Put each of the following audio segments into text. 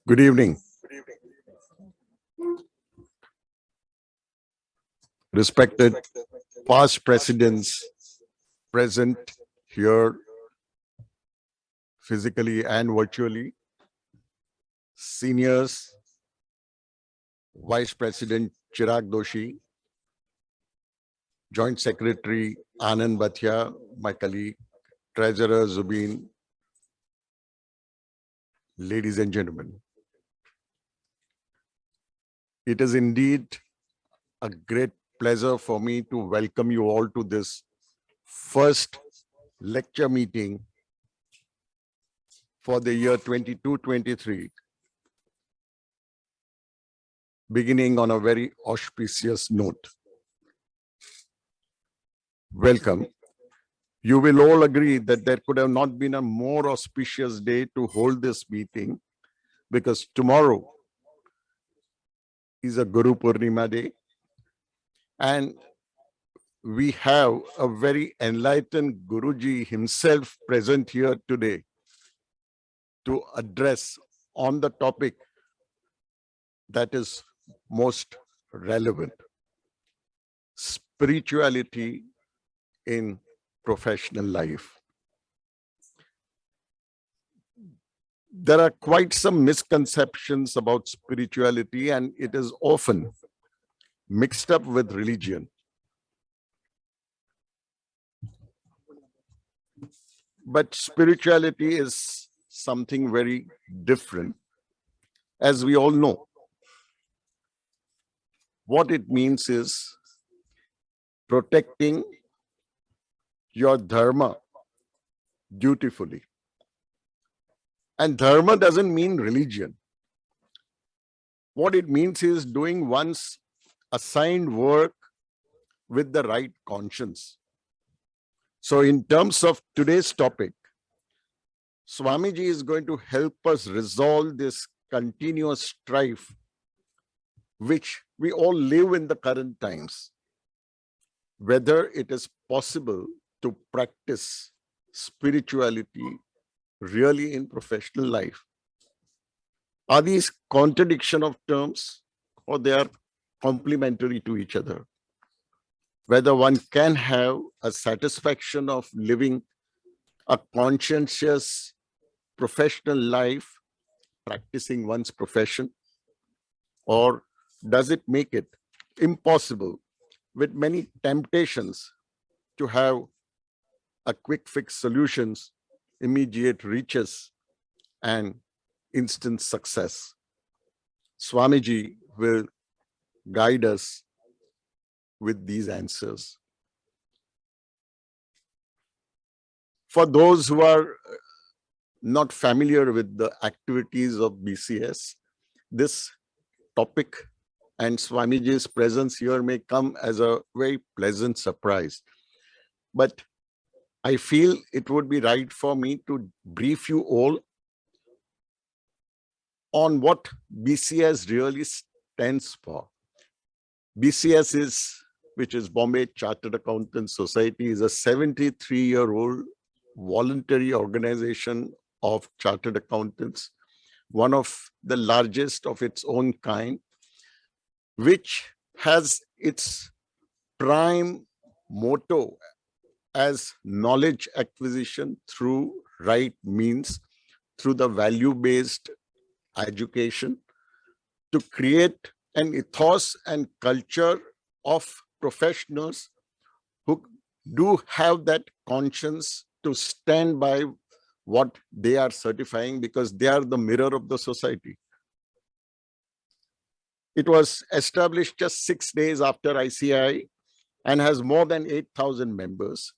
Good evening. Respected past presidents present here physically and virtually, seniors, Vice President Chirag Doshi, Joint Secretary Anand Bhatia, my colleague, Treasurer Zubin, ladies and gentlemen. It is indeed a great pleasure for me to welcome you all to this first lecture meeting for the year 22-23, beginning on a very auspicious note. Welcome. You will all agree that there could have not been a more auspicious day to hold this meeting, because tomorrow is a Guru Purnima day, and we have a very enlightened Guruji himself present here today to address on the topic that is most relevant: spirituality in professional life. There are quite some misconceptions about spirituality, and it is often mixed up with religion. But spirituality is something very different, as we all know. What it means is protecting your dharma dutifully. And dharma doesn't mean religion. What it means is doing one's assigned work with the right conscience. So in terms of today's topic, Swamiji is going to help us resolve this continuous strife which we all live in the current times. Whether it is possible to practice spirituality really in professional life. Are these contradiction of terms, or they are complementary to each other? Whether one can have a satisfaction of living a conscientious professional life, practicing one's profession, or does it make it impossible with many temptations to have a quick fix solutions, immediate reaches, and instant success? Swamiji will guide us with these answers. For those who are not familiar with the activities of BCS, this topic and Swamiji's presence here may come as a very pleasant surprise. But I feel it would be right for me to brief you all on what BCS really stands for. BCS is, which is Bombay Chartered Accountants Society, is a 73-year-old voluntary organization of chartered accountants, one of the largest of its own kind, which has its prime motto as knowledge acquisition through right means, through the value-based education, to create an ethos and culture of professionals who do have that conscience to stand by what they are certifying, because they are the mirror of the society. It was established just 6 days after ICI and has more than 8,000 members.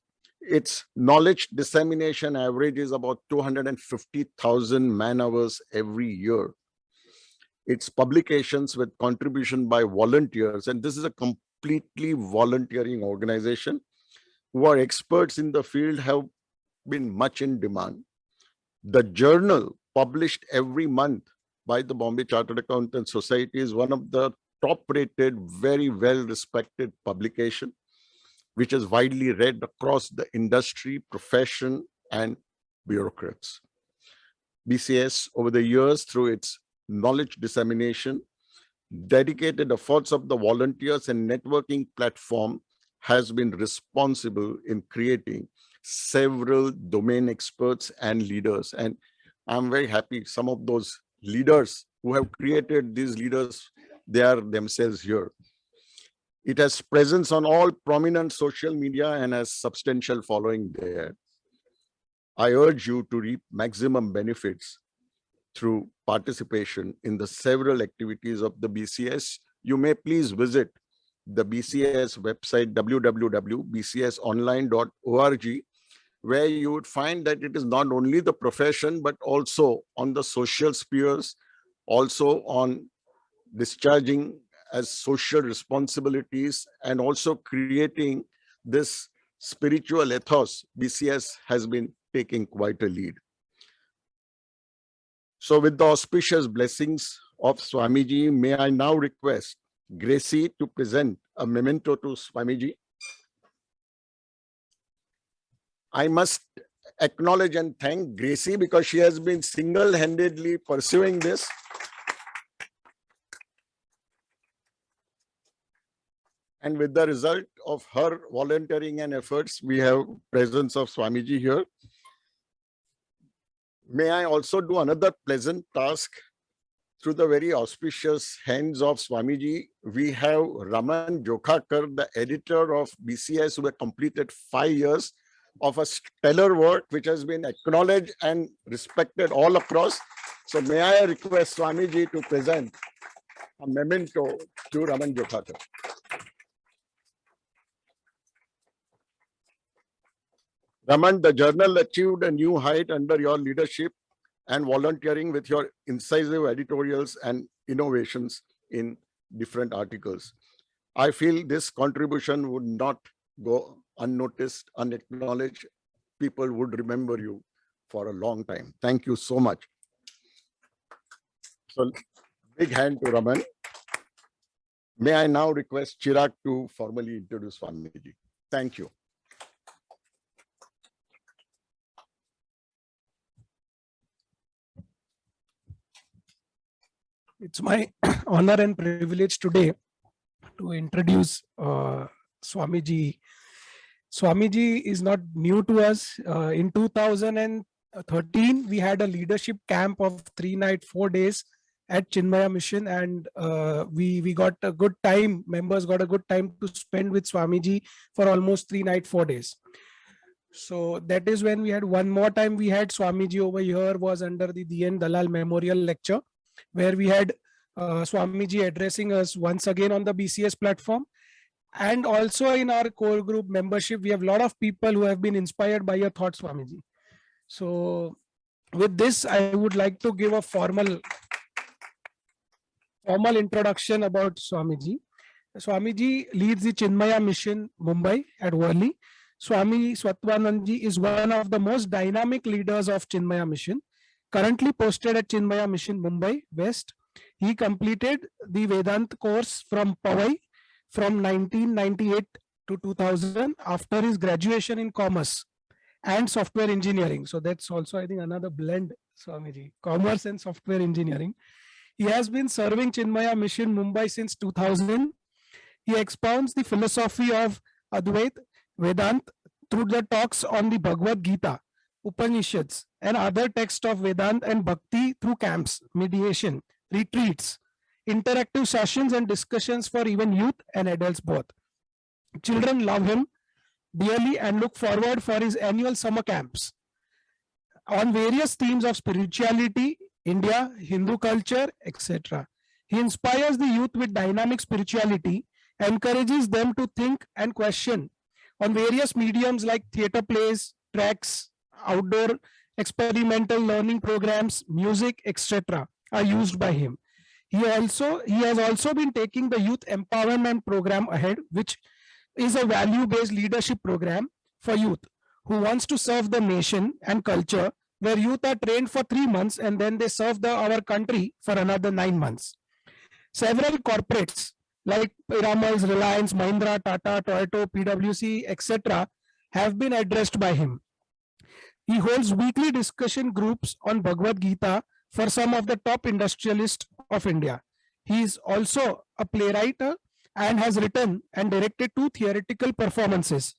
Its knowledge dissemination average is about 250,000 man-hours every year. Its publications with contribution by volunteers, and this is a completely volunteering organization, who are experts in the field, have been much in demand. The journal published every month by the Bombay Chartered Accountants Society is one of the top-rated, very well-respected publication, which is widely read across the industry, profession, and bureaucrats. BCS, over the years, through its knowledge dissemination, dedicated efforts of the volunteers and networking platform, has been responsible in creating several domain experts and leaders. And I'm very happy some of those leaders who have created these leaders, they are themselves here. It has presence on all prominent social media and has substantial following there. I urge you to reap maximum benefits through participation in the several activities of the BCS. You may please visit the BCS website, www.bcsonline.org, where you would find that it is not only the profession, but also on the social spheres, also on discharging as social responsibilities, and also creating this spiritual ethos. BCS has been taking quite a lead. So with the auspicious blessings of Swamiji, may I now request Gracie to present a memento to Swamiji. I must acknowledge and thank Gracie because she has been single-handedly pursuing this. And with the result of her volunteering and efforts, we have presence of Swamiji here. May I also do another pleasant task. Through the very auspicious hands of Swamiji, we have Raman Jokhakar, the editor of BCS, who have completed 5 years of a stellar work which has been acknowledged and respected all across. So may I request Swamiji to present a memento to Raman Jokhakar. Raman, the journal achieved a new height under your leadership and volunteering with your incisive editorials and innovations in different articles. I feel this contribution would not go unnoticed, unacknowledged. People would remember you for a long time. Thank you so much. So, big hand to Raman. May I now request Chirag to formally introduce Swamiji. Thank you. It's my honor and privilege today to introduce Swamiji. Swamiji is not new to us. In 2013, we had a leadership camp of 3 nights, 4 days at Chinmaya Mission, and we got a good time. Members got a good time to spend with Swamiji for almost 3 nights, 4 days. So that is when we had one more time. We had Swamiji over here, was under the D.N. Dalal Memorial Lecture, where we had Swamiji addressing us once again on the BCS platform. And also in our core group membership, we have a lot of people who have been inspired by your thoughts, Swamiji. So with this, I would like to give a formal introduction about Swamiji. Swamiji leads the Chinmaya Mission, Mumbai at Worli. Swami Swatmananda is one of the most dynamic leaders of Chinmaya Mission, currently posted at Chinmaya Mission, Mumbai West. He completed the Vedant course from Powai from 1998 to 2000 after his graduation in commerce and software engineering. So that's also, I think, another blend, Swamiji, commerce and software engineering. He has been serving Chinmaya Mission, Mumbai since 2000. He expounds the philosophy of Advait, Vedant through the talks on the Bhagavad Gita, Upanishads, and other texts of Vedanta and Bhakti through camps, mediation, retreats, interactive sessions, and discussions for even youth and adults both. Children love him dearly and look forward for his annual summer camps on various themes of spirituality, India, Hindu culture, etc. He inspires the youth with dynamic spirituality, encourages them to think and question on various mediums like theater plays, tracks, outdoor experimental learning programs, music, etc. are used by him. He has also been taking the youth empowerment program ahead, which is a value-based leadership program for youth who wants to serve the nation and culture, where youth are trained for 3 months and then they serve our country for another 9 months. Several corporates like Piramal's, Reliance, Mahindra, Tata, Toyota, PwC, etc. have been addressed by him. He holds weekly discussion groups on Bhagavad Gita for some of the top industrialists of India. He is also a playwright and has written and directed 2 theatrical performances.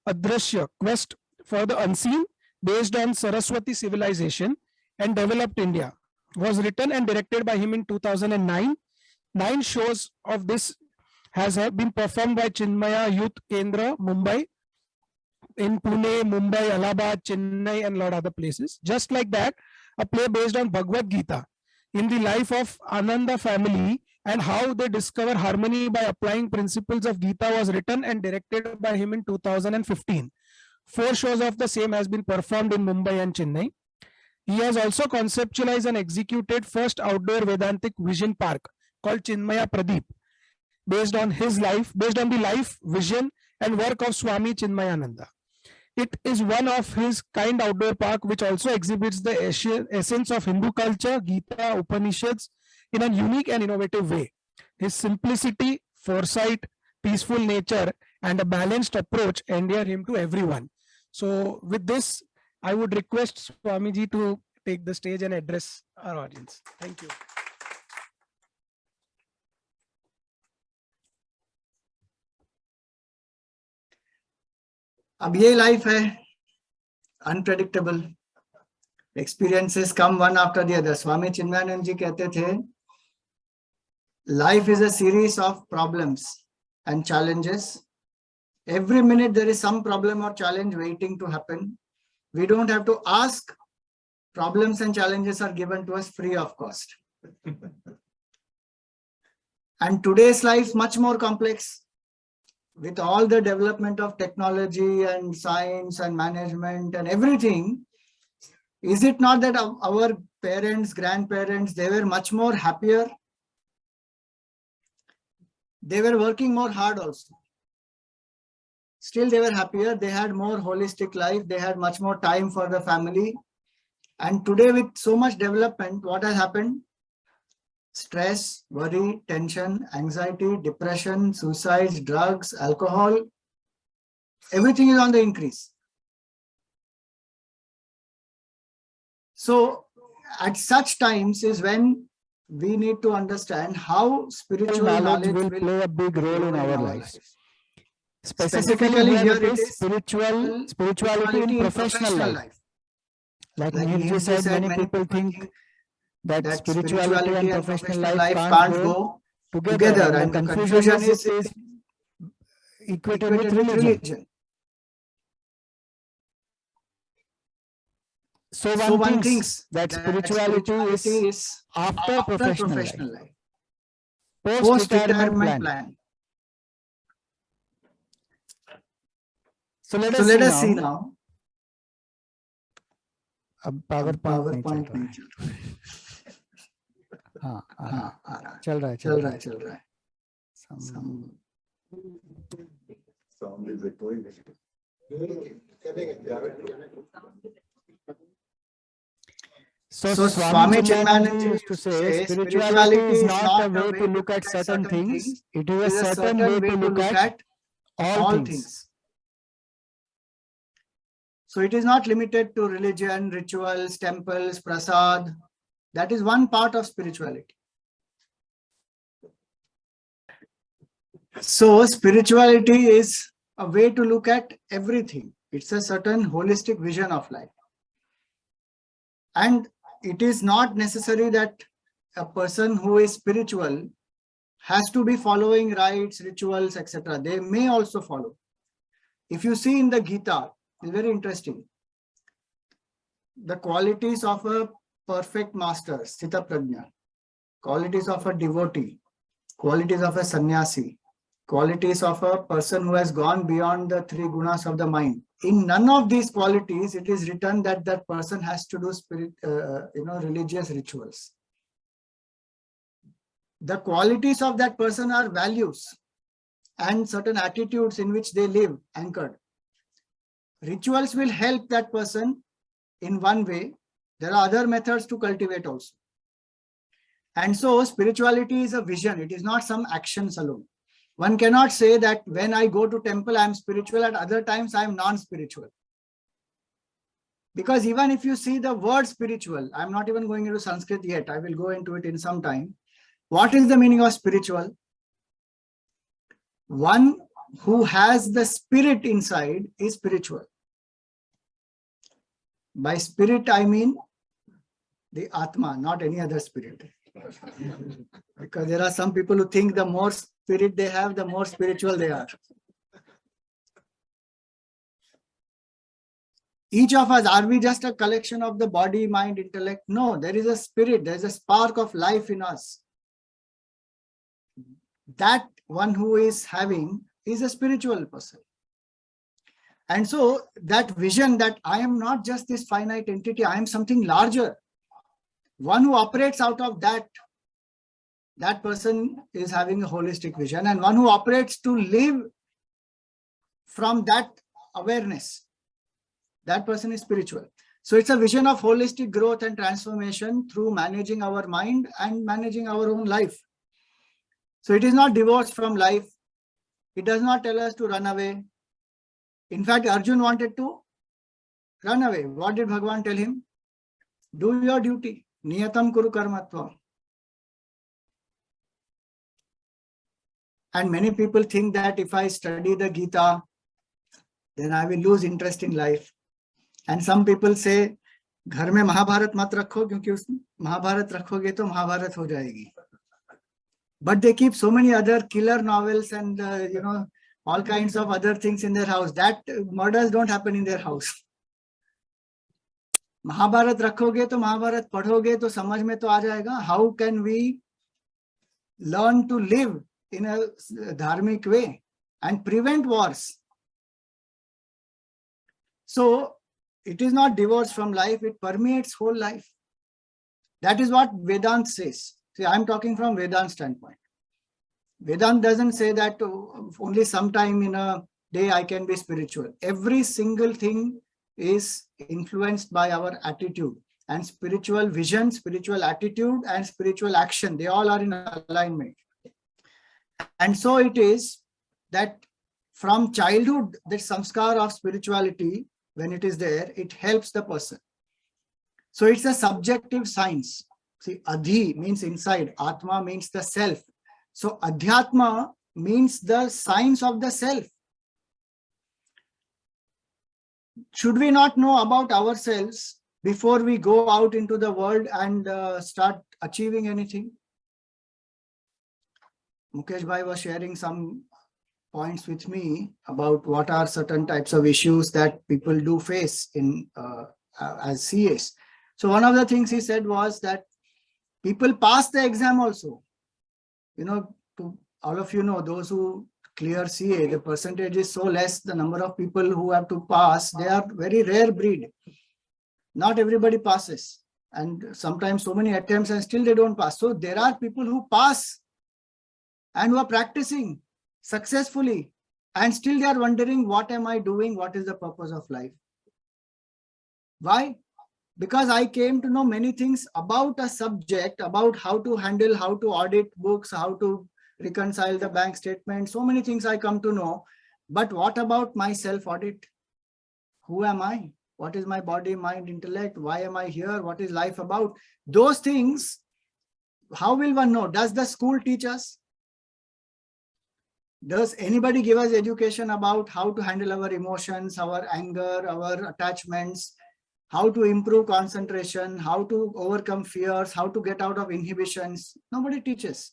Adrashya, Quest for the Unseen, based on Saraswati civilization and developed India, was written and directed by him in 2009. 9 shows of this has been performed by Chinmaya Youth Kendra, Mumbai, in Pune, Mumbai, Allahabad, Chennai, and a lot of other places. Just like that, a play based on Bhagavad Gita in the life of Ananda family and how they discover harmony by applying principles of Gita was written and directed by him in 2015. 4 shows of the same has been performed in Mumbai and Chennai. He has also conceptualized and executed first outdoor Vedantic vision park called Chinmaya Pradeep, based on the life, vision, and work of Swami Chinmayananda. It is one of his kind outdoor park which also exhibits the essence of Hindu culture, Gita, Upanishads in a unique and innovative way. His simplicity, foresight, peaceful nature, and a balanced approach endear him to everyone. So with this, I would request Swamiji to take the stage and address our audience. Thank you. अब ये life है, unpredictable, experiences come one after the other. Swami Chinmayananda ji कहते थे, life is a series of problems and challenges. Every minute there is some problem or challenge waiting to happen. We don't have to ask. Problems and challenges are given to us free of cost. And today's life is much more complex. With all the development of technology and science and management and everything, is it not that our parents, grandparents, they were much more happier? They were working more hard also. Still they were happier. They had more holistic life. They had much more time for the family. And today with so much development, what has happened? Stress, worry, tension, anxiety, depression, suicides, drugs, alcohol, everything is on the increase. So at such times is when we need to understand how spiritual knowledge will play a big role in our lives. Specifically here it is spirituality in professional life. Like Nirji said, many people think that spirituality and professional life can't go together, and the confusion is it is equated with religion. So one thinks that spirituality is after professional life, post-retirement plan. So let us see now. अब PowerPoint नहीं चल रहा है. हाँ चल रहा है. So Swami Swatmananda used to say, spirituality is not a way to look at certain things. It is a certain way to look at all things. So it is not limited to religion, rituals, temples, prasad. That is one part of spirituality. So spirituality is a way to look at everything. It's a certain holistic vision of life. And it is not necessary that a person who is spiritual has to be following rites, rituals, etc. They may also follow. If you see in the Gita, it's very interesting. The qualities of a perfect master, Sthita Prajna, qualities of a devotee, qualities of a sannyasi, qualities of a person who has gone beyond the 3 gunas of the mind. In none of these qualities, it is written that that person has to do religious rituals. The qualities of that person are values and certain attitudes in which they live anchored. Rituals will help that person in one way. There are other methods to cultivate also. And so spirituality is a vision. It is not some actions alone. One cannot say that when I go to temple, I am spiritual. At other times, I am non-spiritual. Because even if you see the word spiritual, I'm not even going into Sanskrit yet, I will go into it in some time. What is the meaning of spiritual? One who has the spirit inside is spiritual. By spirit, I mean the Atma, not any other spirit. Because there are some people who think the more spirit they have, the more spiritual they are. Each of us, are we just a collection of the body, mind, intellect? No, there is a spirit, there is a spark of life in us. That one who is having is a spiritual person. And so that vision that I am not just this finite entity, I am something larger. One who operates out of that, that person is having a holistic vision, and one who operates to live from that awareness, that person is spiritual. So it's a vision of holistic growth and transformation through managing our mind and managing our own life. So it is not divorced from life. It does not tell us to run away. In fact, Arjun wanted to run away. What did Bhagavan tell him? Do your duty. Niyatam kuru karmatvam. And many people think that if I study the Gita, then I will lose interest in life. And some people say, घर में महाभारत मत रखो क्योंकि उस महाभारत रखोगे तो महाभारत हो जाएगी. But they keep so many other killer novels and all kinds of other things in their house. That murders don't happen in their house. Mahabharat रखोगे तो महाभारत पढ़ोगे तो समझ में तो आ जाएगा. How can we learn to live in a dharmic way and prevent wars? So it is not divorced from life, it permeates whole life. That is what Vedanta says. See, I'm talking from Vedanta standpoint. Vedanta doesn't say that only sometime in a day I can be spiritual. Every single thing is influenced by our attitude, and spiritual vision, spiritual attitude, and spiritual action, they all are in alignment. And so it is that from childhood, the samskar of spirituality, when it is there, it helps the person. So it's a subjective science. See, adhi means inside, atma means the self. So adhyatma means the science of the self. Should we not know about ourselves before we go out into the world and start achieving anything? Mukesh Bhai was sharing some points with me about what are certain types of issues that people do face in as CAs. So one of the things he said was that people pass the exam also. To all of you know, those who clear CA, the percentage is so less, the number of people who have to pass, they are very rare breed. Not everybody passes. And sometimes so many attempts and still they don't pass. So there are people who pass and who are practicing successfully, and still they are wondering, what am I doing? What is the purpose of life? Why? Because I came to know many things about a subject, about how to handle, how to audit books, how to reconcile the bank statement. So many things I come to know. But what about my self-audit? Who am I? What is my body, mind, intellect? Why am I here? What is life about? Those things, how will one know? Does the school teach us? Does anybody give us education about how to handle our emotions, our anger, our attachments, how to improve concentration, how to overcome fears, how to get out of inhibitions? Nobody teaches.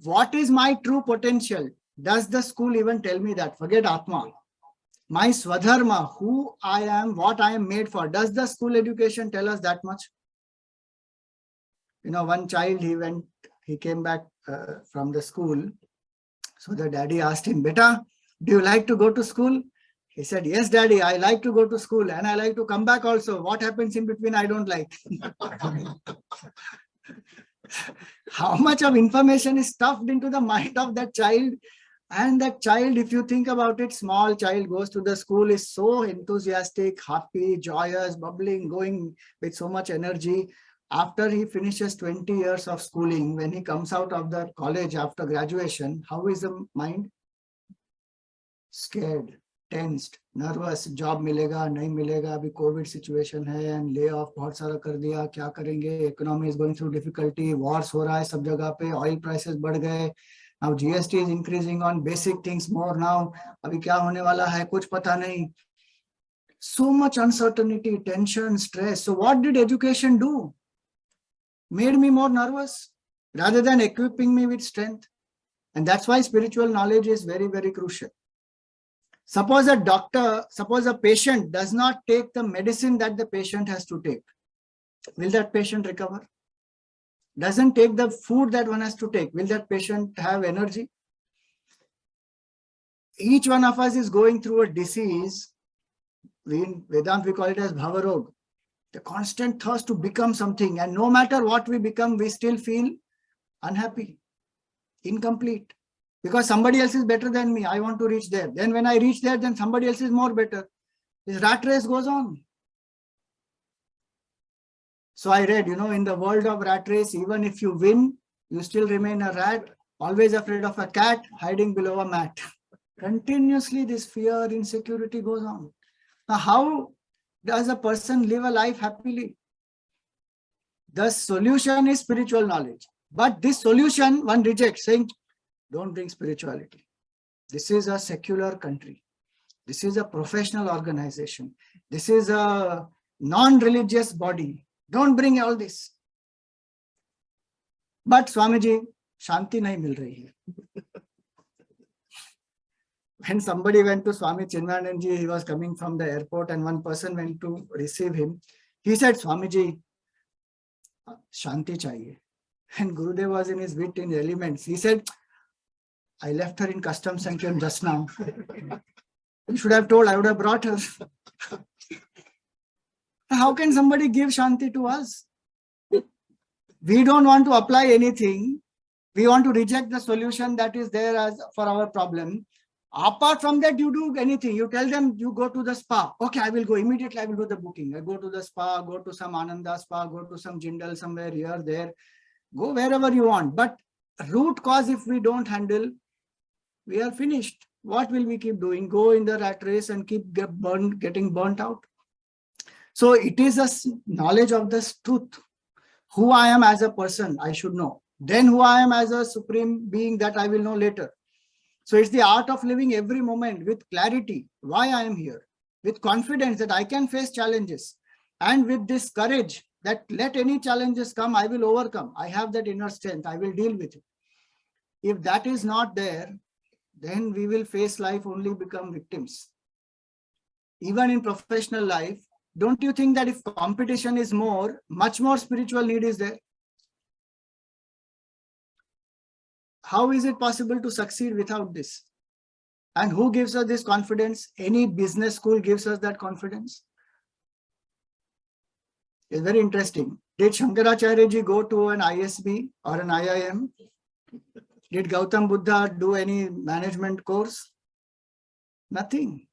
What is my true potential? Does the school even tell me that? Forget Atma. My Swadharma, who I am, what I am made for. Does the school education tell us that much? One child, he came back from the school. So the daddy asked him, Beta, do you like to go to school? He said, yes, daddy, I like to go to school and I like to come back also. What happens in between, I don't like. How much of information is stuffed into the mind of that child? And that child, if you think about it, small child goes to the school, is so enthusiastic, happy, joyous, bubbling, going with so much energy. After he finishes 20 years of schooling, when he comes out of the college after graduation, how is the mind? Scared, tensed, nervous, job मिलेगा नहीं मिलेगा, अभी COVID situation है and lay off बहुत सारा कर दिया, क्या करेंगे, economy is going through difficulty, wars हो रहा है सब जगह पे, oil prices बढ़ गए, now GST is increasing on basic things more now, अभी क्या होने वाला है कुछ पता नहीं. So much uncertainty, tension, stress. So what did education do? Made me more nervous rather than equipping me with strength. And that's why spiritual knowledge is very, very crucial. Suppose a patient does not take the medicine that the patient has to take. Will that patient recover? Doesn't take the food that one has to take. Will that patient have energy? Each one of us is going through a disease. In Vedanta, we call it as bhavarog. The constant thirst to become something. And no matter what we become, we still feel unhappy, incomplete. Because somebody else is better than me. I want to reach there. Then when I reach there, then somebody else is more better. This rat race goes on. So I read, in the world of rat race, even if you win, you still remain a rat, always afraid of a cat, hiding below a mat. Continuously, this fear, insecurity goes on. Now, how does a person live a life happily? The solution is spiritual knowledge. But this solution, one rejects, saying, don't bring spirituality. This is a secular country. This is a professional organization. This is a non-religious body. Don't bring all this. But Swamiji, Shanti nahi mil rahi hai. When somebody went to Swami Swatmananda, he was coming from the airport and one person went to receive him. He said, Swamiji, Shanti chahiye. And Gurudev was in his wit, in elements. He said, I left her in customs and came just now. You should have told, I would have brought her. How can somebody give Shanti to us? We don't want to apply anything. We want to reject the solution that is there as for our problem. Apart from that, you do anything. You tell them, you go to the spa. Okay, I will go immediately. I will do the booking. I go to the spa, go to some Ananda spa, go to some Jindal somewhere here, there. Go wherever you want. But root cause, if we don't handle, we are finished. What will we keep doing? Go in the rat race and keep getting burnt out. So it is a knowledge of this truth. Who I am as a person, I should know. Then who I am as a supreme being, that I will know later. So it's the art of living every moment with clarity, why I am here, with confidence that I can face challenges, and with this courage that let any challenges come, I will overcome. I have that inner strength, I will deal with it. If that is not there, then we will face life only become victims. Even in professional life, don't you think that if competition is more, much more spiritual need is there? How is it possible to succeed without this? And who gives us this confidence? Any business school gives us that confidence. It's very interesting. Did Shankaracharya ji go to an ISB or an IIM? Did Gautam Buddha do any management course? Nothing.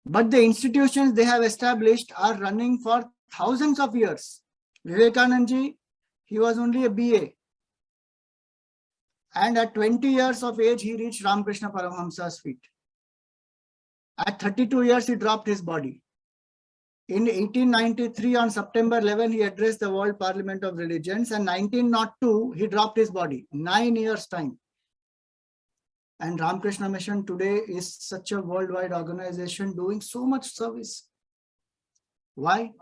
But the institutions they have established are running for thousands of years. Vivekananda ji, he was only a BA. And at 20 years of age, he reached Ramakrishna Paramahamsa's feet. At 32 years, he dropped his body. In 1893, on September 11, he addressed the World Parliament of Religions, and 1902, he dropped his body. 9 years' time. And Ramakrishna Mission today is such a worldwide organization doing so much service. Why?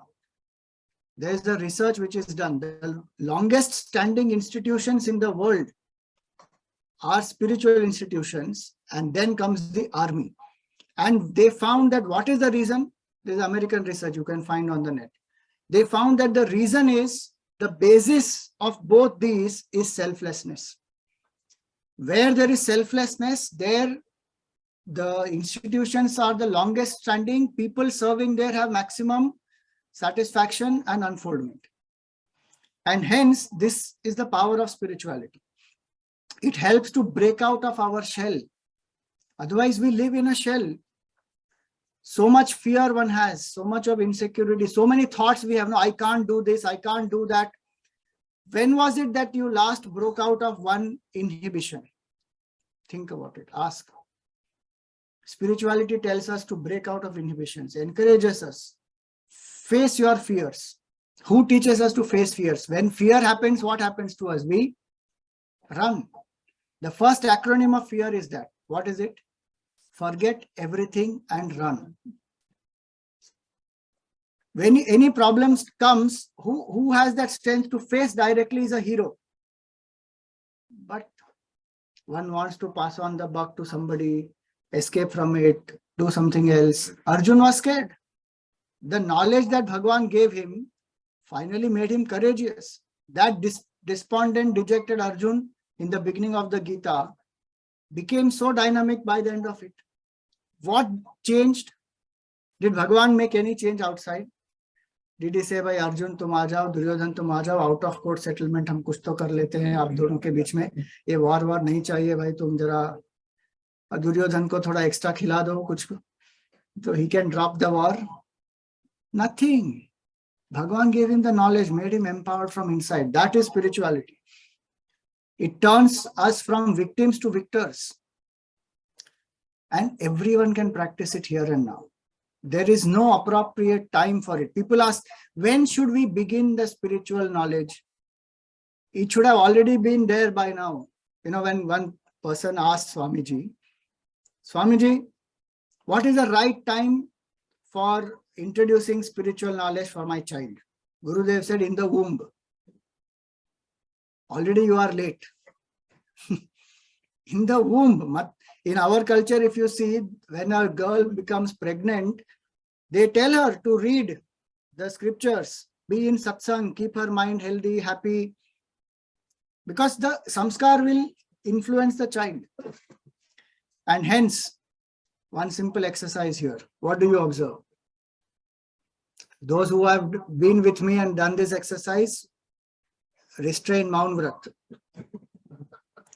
There is the research which is done. The longest standing institutions in the world are spiritual institutions, and then comes the army. And they found that what is the reason? There's American research you can find on the net. They found that the reason is the basis of both these is selflessness. Where there is selflessness, there the institutions are the longest standing. People serving there have maximum satisfaction and unfoldment. And hence, this is the power of spirituality. It helps to break out of our shell. Otherwise, we live in a shell. So much fear one has, so much of insecurity, so many thoughts we have. No, I can't do this, I can't do that. When was it that you last broke out of one inhibition? Think about it, ask. Spirituality tells us to break out of inhibitions, encourages us. Face your fears. Who teaches us to face fears? When fear happens, what happens to us? We run. The first acronym of fear is that. What is it? Forget everything and run. When any problems comes, who has that strength to face directly is a hero. But one wants to pass on the buck to somebody, escape from it, do something else. Arjun was scared. The knowledge that Bhagavan gave him finally made him courageous. That despondent, dejected Arjun in the beginning of the Gita became so dynamic by the end of it. What changed? Did Bhagavan make any change outside? Did he say, भाई अर्जुन तुम आ जाओ, दुर्योधन तुम आ जाओ, out of court settlement हम कुछ तो कर लेते हैं आप दोनों के बीच में, ये वॉर नहीं चाहिए भाई, तुम जरा दुर्योधन को थोड़ा एक्स्ट्रा खिला दो कुछ, तो he can drop the war? Nothing. Bhagavan gave him the knowledge, made him empowered from inside. That is spirituality. It turns us from victims to victors. And everyone can practice it here and now. There is no appropriate time for it. People ask, when should we begin the spiritual knowledge? It should have already been there by now. You know, when one person asked Swamiji, what is the right time for introducing spiritual knowledge for my child? Gurudev said, in the womb. Already you are late. In the womb. In our culture, if you see, when a girl becomes pregnant, they tell her to read the scriptures, be in satsang, keep her mind healthy, happy, because the samskar will influence the child. And hence, one simple exercise here. What do you observe? Those who have been with me and done this exercise, restrain Maun Vrat.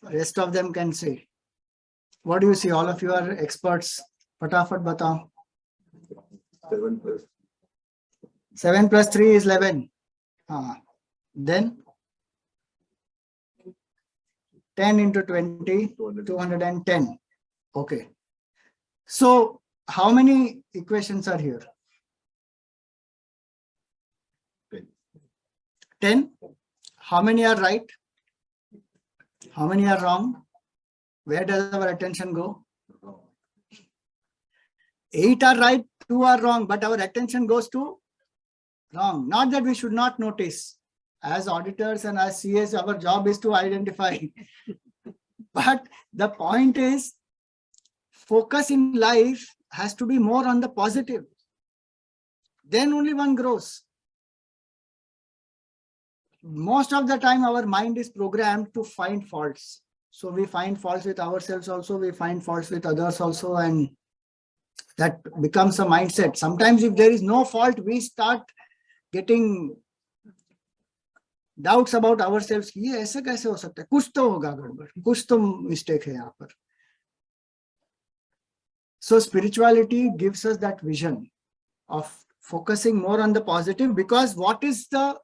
Rest of them can say. What do you see? All of you are experts. Fatafat batao. 7 plus 3 is 11. Then 10 into 20, 210. Okay. So how many equations are here? 10. How many are right? How many are wrong? Where does our attention go? 8 are right, 2 are wrong, but our attention goes to wrong. Not that we should not notice. As auditors and as CAs, our job is to identify. But the point is, focus in life has to be more on the positive. Then only one grows. Most of the time, our mind is programmed to find faults. So we find faults with ourselves also, we find faults with others also, and that becomes a mindset. Sometimes if there is no fault, we start getting doubts about ourselves. ये ऐसे कैसे हो सकता है? कुछ तो होगा गड़बड़, कुछ तो mistake है यहाँ पर. So spirituality gives us that vision of focusing more on the positive, because what is the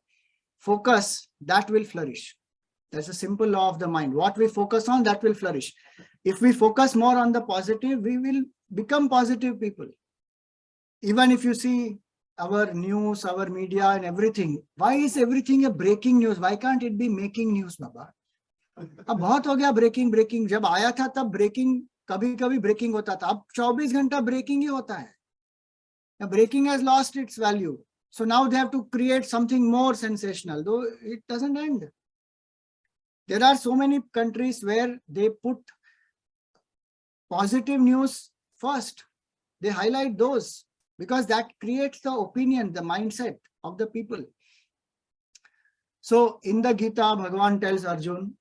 focus, that will flourish. That's a simple law of the mind. What we focus on, that will flourish. If we focus more on the positive, we will become positive people. Even if you see our news, our media and everything, why is everything a breaking news? Why can't it be making news, Baba? अब बहुत हो गया breaking. जब आया था तब breaking कभी-कभी breaking होता था. अब 24 घंटा breaking ही होता है. Now breaking has lost its value. So now they have to create something more sensational, though it doesn't end. There are so many countries where they put positive news first. They highlight those because that creates the opinion, the mindset of the people. So in the Gita, Bhagavan tells Arjun,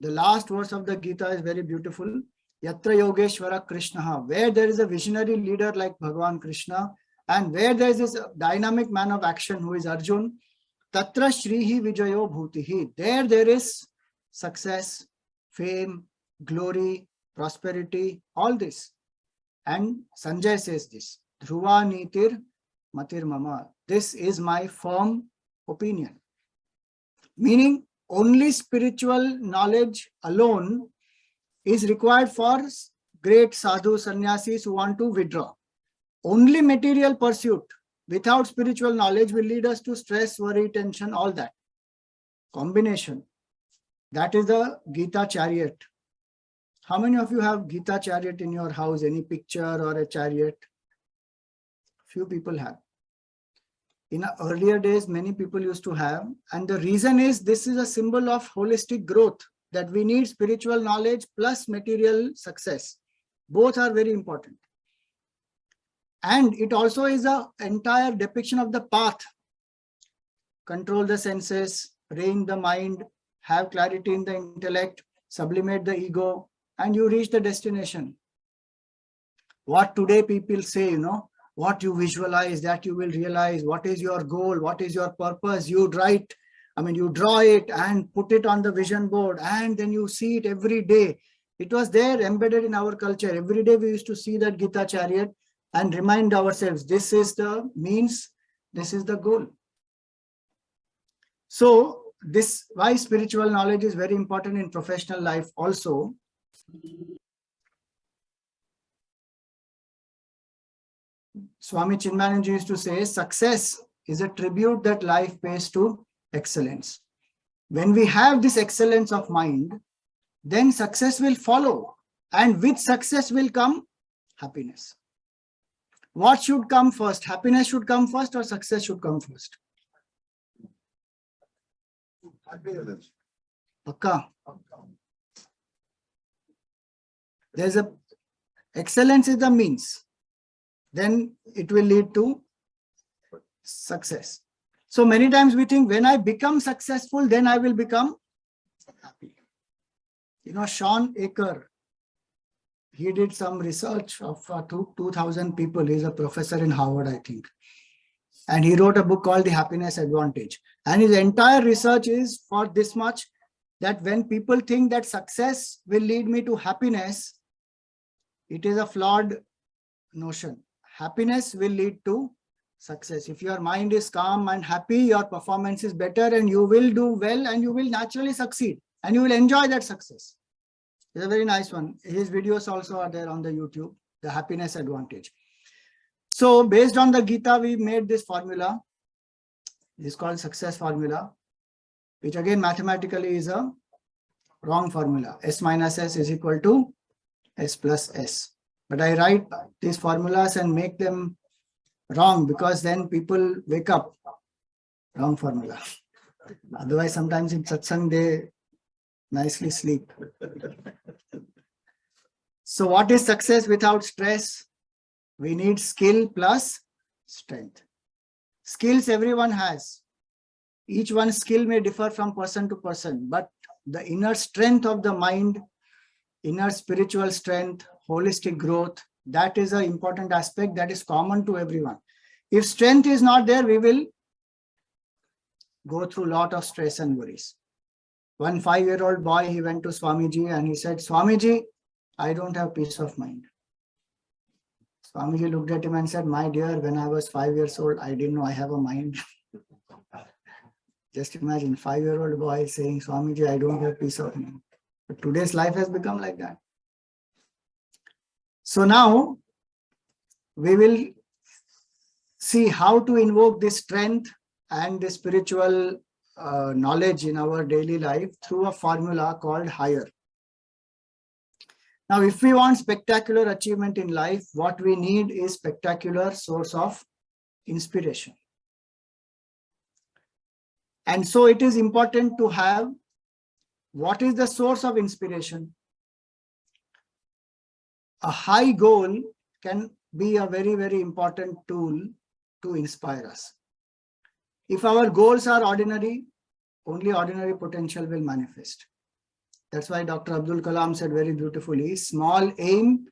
the last verse of the Gita is very beautiful. Yatra Yogeshwara Krishna, where there is a visionary leader like Bhagavan Krishna, and where there is this dynamic man of action who is Arjun, Tatra Shrihi Vijayo Bhutihi, there is success, fame, glory, prosperity, all this. And Sanjay says this, Dhruva Nitir Matir Mama. This is my firm opinion. Meaning, only spiritual knowledge alone is required for great sadhu sannyasis who want to withdraw. Only material pursuit without spiritual knowledge will lead us to stress, worry, tension, all that. Combination. That is the Gita chariot. How many of you have Gita chariot in your house? Any picture or a chariot? Few people have. In earlier days, many people used to have. And the reason is this is a symbol of holistic growth, that we need spiritual knowledge plus material success. Both are very important. And it also is an entire depiction of the path. Control the senses, rein the mind, have clarity in the intellect, sublimate the ego, and you reach the destination. What today people say, what you visualize, that you will realize. What is your goal? What is your purpose? You write, you draw it and put it on the vision board, and then you see it every day. It was there embedded in our culture. Every day we used to see that Gita chariot and remind ourselves, this is the means, this is the goal. So this why spiritual knowledge is very important in professional life also. Swami Swatmananda used to say, success is a tribute that life pays to excellence. When we have this excellence of mind, then success will follow, and with success will come happiness. What should come first? Happiness should come first or success should come first? Pakka. There's a excellence is the means. Then it will lead to success. So many times we think when I become successful, then I will become happy. Sean Aker, he did some research of 2,000 people. He's a professor in Harvard, I think. And he wrote a book called The Happiness Advantage. And his entire research is for this much, that when people think that success will lead me to happiness, it is a flawed notion. Happiness will lead to success. If your mind is calm and happy, your performance is better and you will do well and you will naturally succeed and you will enjoy that success. It's a very nice one. His videos also are there on the YouTube, The Happiness Advantage. So based on the Gita, we made this formula. It's called success formula, which again mathematically is a wrong formula. S minus S is equal to S plus S. But I write these formulas and make them wrong because then people wake up. Wrong formula. Otherwise, sometimes in satsang, they nicely sleep. So what is success without stress? We need skill plus strength. Skills everyone has. Each one's skill may differ from person to person, but the inner strength of the mind, inner spiritual strength, holistic growth, that is an important aspect that is common to everyone. If strength is not there, we will go through a lot of stress and worries. One 5-year-old boy, he went to Swamiji and he said, Swamiji, I don't have peace of mind. Swamiji looked at him and said, my dear, when I was 5 years old, I didn't know I have a mind. Just imagine 5-year-old boy saying, Swamiji, I don't have peace of mind. But today's life has become like that. So now we will see how to invoke this strength and the spiritual knowledge in our daily life through a formula called higher. Now, if we want spectacular achievement in life, what we need is spectacular source of inspiration. And so it is important to have what is the source of inspiration. A high goal can be a very, very important tool to inspire us. If our goals are ordinary, only ordinary potential will manifest. That's why Dr. Abdul Kalam said very beautifully, small aim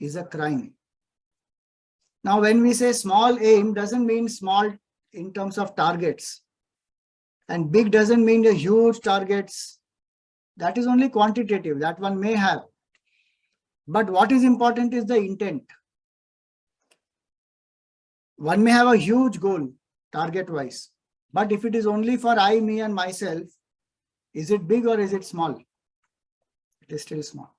is a crime. Now, when we say small aim, doesn't mean small in terms of targets. And big doesn't mean the huge targets. That is only quantitative, that one may have. But what is important is the intent. One may have a huge goal, target-wise. But if it is only for I, me and myself, is it big or is it small? It is still small.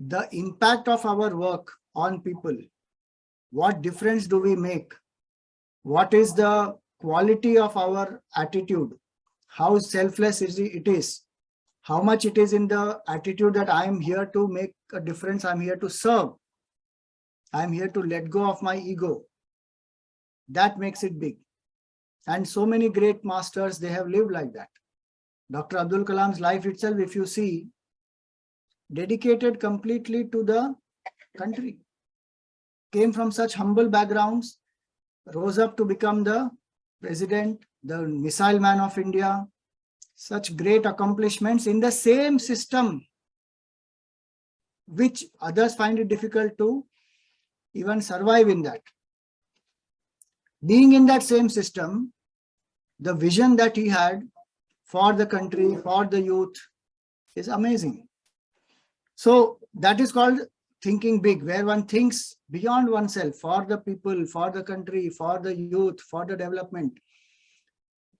the impact of our work on people. What difference do we make? What is the quality of our attitude? How selfless it is? How much it is in the attitude that I am here to make a difference, I'm here to serve, I'm here to let go of my ego. That makes it big. And so many great masters, they have lived like that. Dr. Abdul Kalam's life itself, if you see, dedicated completely to the country. Came from such humble backgrounds, rose up to become the president, the missile man of India. Such great accomplishments in the same system, which others find it difficult to even survive in that. Being in that same system, the vision that he had for the country, for the youth is amazing. So that is called thinking big, where one thinks beyond oneself for the people, for the country, for the youth, for the development.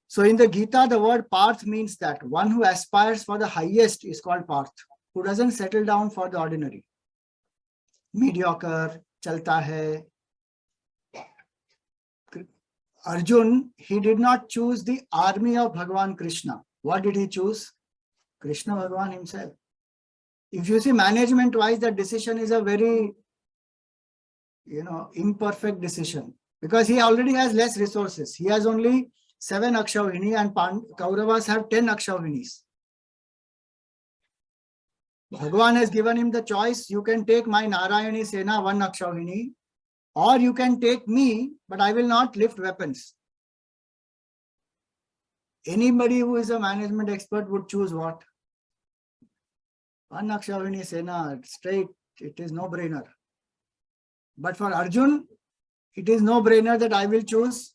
So in the Gita, the word Parth means that one who aspires for the highest is called Parth, who doesn't settle down for the ordinary. Mediocre, chalta hai. Arjun, he did not choose the army of Bhagavan Krishna. What did he choose? Krishna Bhagavan himself. If you see management-wise, that decision is a very, imperfect decision, because he already has less resources. He has only 7 Akshavini and Kauravas have 10 Akshavinis. Bhagavan has given him the choice. You can take my Narayani Sena 1 Akshavini, or you can take me, but I will not lift weapons. Anybody who is a management expert would choose what? 1 Akshavini Sena, straight, it is no brainer. But for Arjun, it is no brainer that I will choose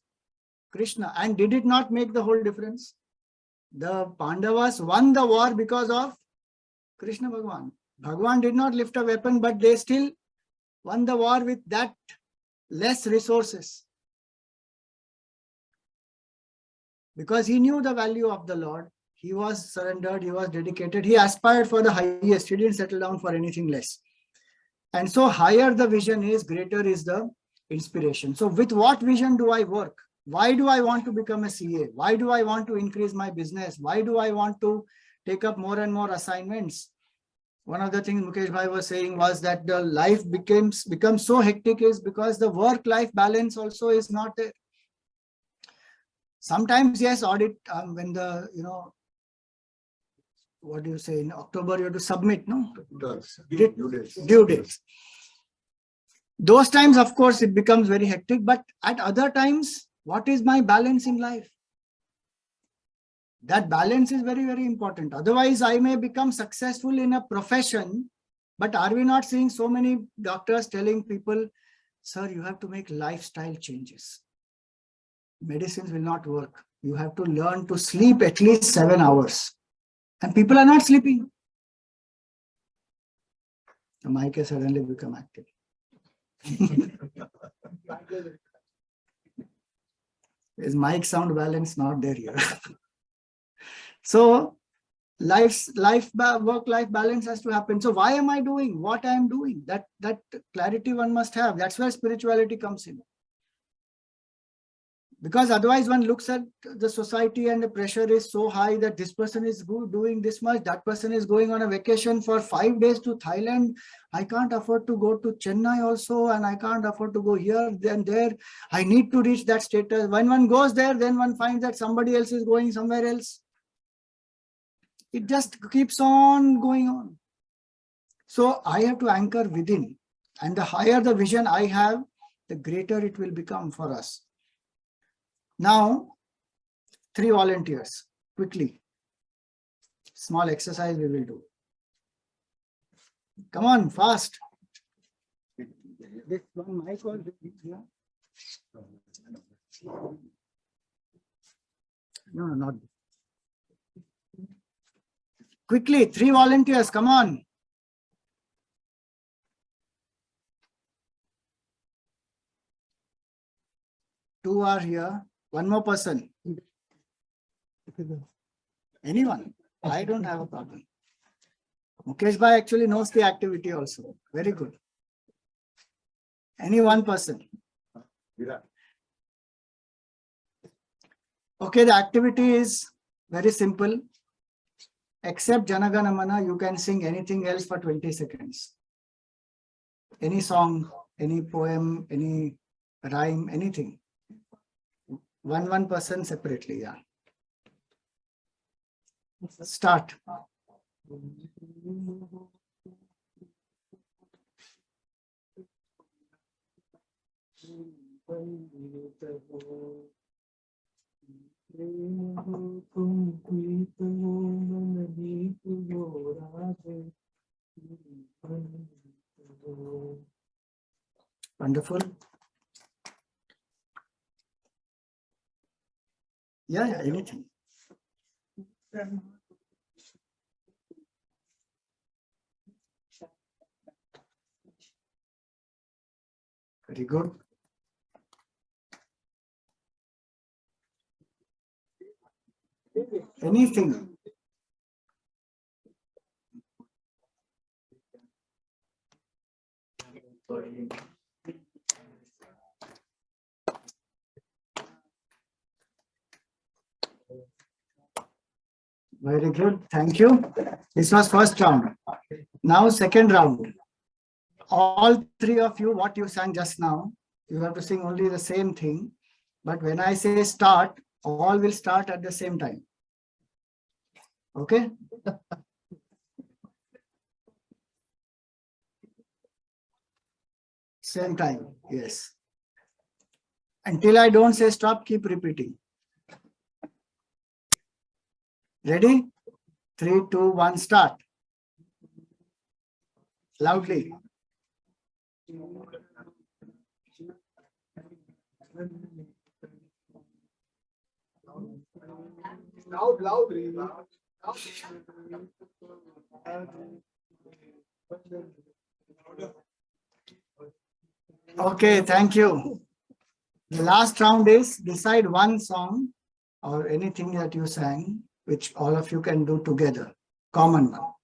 Krishna. And did it not make the whole difference? The Pandavas won the war because of Krishna Bhagavan. Bhagavan did not lift a weapon, but they still won the war with that less resources. Because he knew the value of the Lord. He was surrendered, he was dedicated, he aspired for the highest, he didn't settle down for anything less. And so higher the vision is, greater is the inspiration. So with what vision do I work? Why do I want to become a CA? Why do I want to increase my business? Why do I want to take up more and more assignments? One of the things Mukesh Bhai was saying was that the life becomes so hectic is because the work-life balance also is not there. Sometimes, yes, audit, when the, what do you say, in October you have to submit, no? Due dates. Those times, of course, it becomes very hectic, but at other times, what is my balance in life? That balance is very, very important. Otherwise, I may become successful in a profession, but are we not seeing so many doctors telling people, sir, you have to make lifestyle changes. Medicines will not work. You have to learn to sleep at least 7 hours. And people are not sleeping. The mic has suddenly become active. Is mic sound balance not there here? So work-life balance has to happen. So why am I doing what I am doing? That clarity one must have. That's where spirituality comes in. Because otherwise one looks at the society and the pressure is so high that this person is doing this much, that person is going on a vacation for 5 days to Thailand. I can't afford to go to Chennai also, and I can't afford to go here, then there. I need to reach that status. When one goes there, then one finds that somebody else is going somewhere else. It just keeps on going on. So I have to anchor within. And the higher the vision I have, the greater it will become for us. Now, 3 volunteers, quickly. Small exercise we will do. Come on, fast. This one mic was here. No, not. Quickly, 3 volunteers, come on. Two are here. One more person. Anyone? I don't have a problem. Mukesh Bhai actually knows the activity also. Very good. Any one person. Okay, the activity is very simple. Except Janagana Mana, you can sing anything else for 20 seconds. Any song, any poem, any rhyme, anything. One person separately, yeah. Start. Wonderful. Yeah, anything. Very good. Anything. Very good. Thank you. This was first round. Now second round. All three of you, what you sang just now, you have to sing only the same thing. But when I say start, all will start at the same time. Okay? Same time, yes. Until I don't say stop, keep repeating. Ready? 3, 2, 1, start. Loudly. Loud. Okay, thank you. The last round is decide one song or anything that you sang, which all of you can do together. Common one.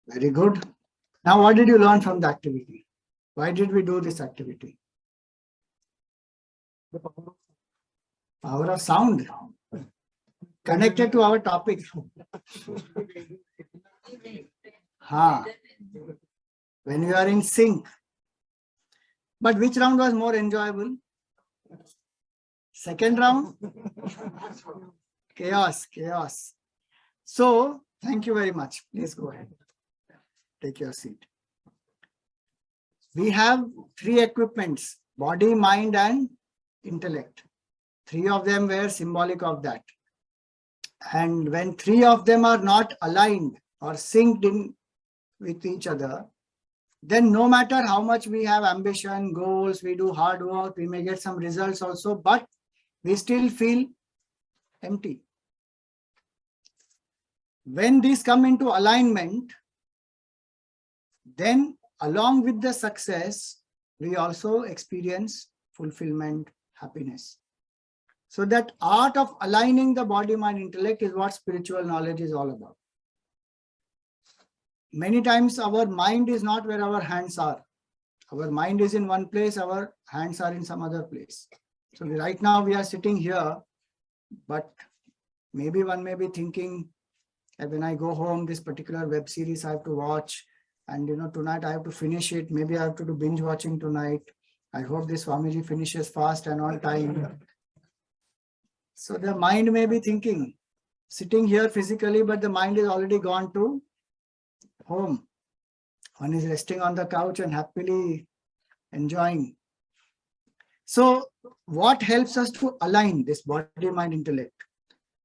Very good. Now, what did you learn from the activity? Why did we do this activity? Power of sound. Connected to our topic. When you are in sync. But which round was more enjoyable? Second round? Chaos. So, thank you very much. Please go ahead. Take your seat. We have 3 equipments, body, mind, and intellect. 3 of them were symbolic of that. And when 3 of them are not aligned or synced in with each other, then no matter how much we have ambition, goals, we do hard work, we may get some results also, but we still feel empty. When these come into alignment, then along with the success, we also experience fulfillment, happiness. So that art of aligning the body, mind, intellect is what spiritual knowledge is all about. Many times our mind is not where our hands are. Our mind is in one place, our hands are in some other place. So right now we are sitting here, but maybe one may be thinking that when I go home, this particular web series I have to watch, and tonight I have to finish it. Maybe I have to do binge watching tonight. I hope this Swamiji finishes fast and on time. So the mind may be thinking, sitting here physically, but the mind is already gone to home. One is resting on the couch and happily enjoying. So what helps us to align this body, mind, intellect?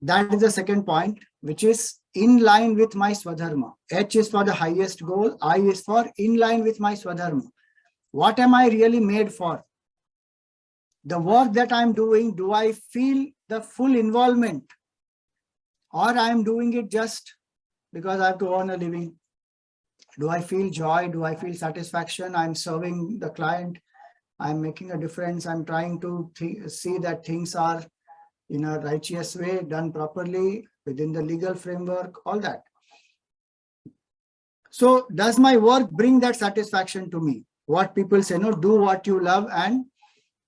That is the second point, which is in line with my Swadharma. H is for the highest goal. I is for in line with my Swadharma. What am I really made for? The work that I'm doing, do I feel the full involvement? Or I'm doing it just because I have to earn a living? Do I feel joy? Do I feel satisfaction? I'm serving the client. I'm making a difference. I'm trying to see that things are in a righteous way, done properly within the legal framework, all that. So does my work bring that satisfaction to me? What people say, no, do what you love and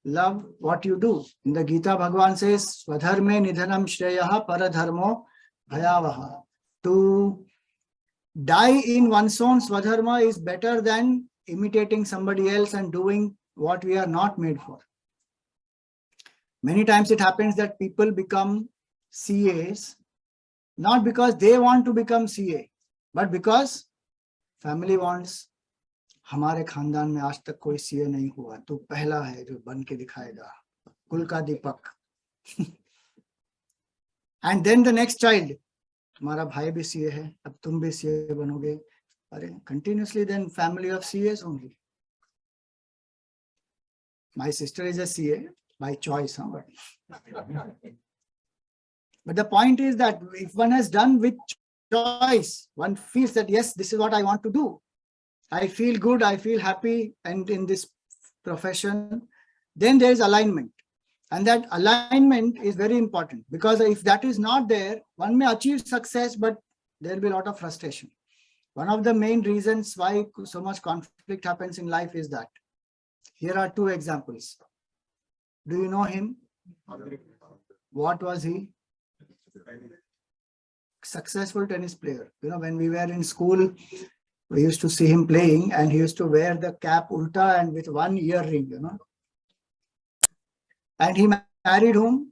love what you do. In the Gita, Bhagavan says, Swadharme nidhanam shreyaha paradharmo bhayavaha. To die in one's own swadharma is better than imitating somebody else and doing what we are not made for. Many times it happens that people become CAs, not because they want to become CA, but because family wants. हमारे खानदान में आज तक कोई CA नहीं हुआ, तू पहला है जो बन के दिखाएगा, कुल का दीपक. And then the next child, हमारा भाई भी सीए है, अब तुम भी सीए बनोगे. अरे, continuously then family of CAs only. My sister is a CA by choice, but the point is that if one has done with choice, one feels that yes, this is what I want to do. I feel good, I feel happy, and in this profession, then there is alignment. And that alignment is very important, because if that is not there, one may achieve success, but there will be a lot of frustration. One of the main reasons why so much conflict happens in life is that. Here are two examples. Do you know him? What was he? Successful tennis player. You know, when we were in school, we used to see him playing, and he used to wear the cap ulta and with one earring, you know. And he married whom?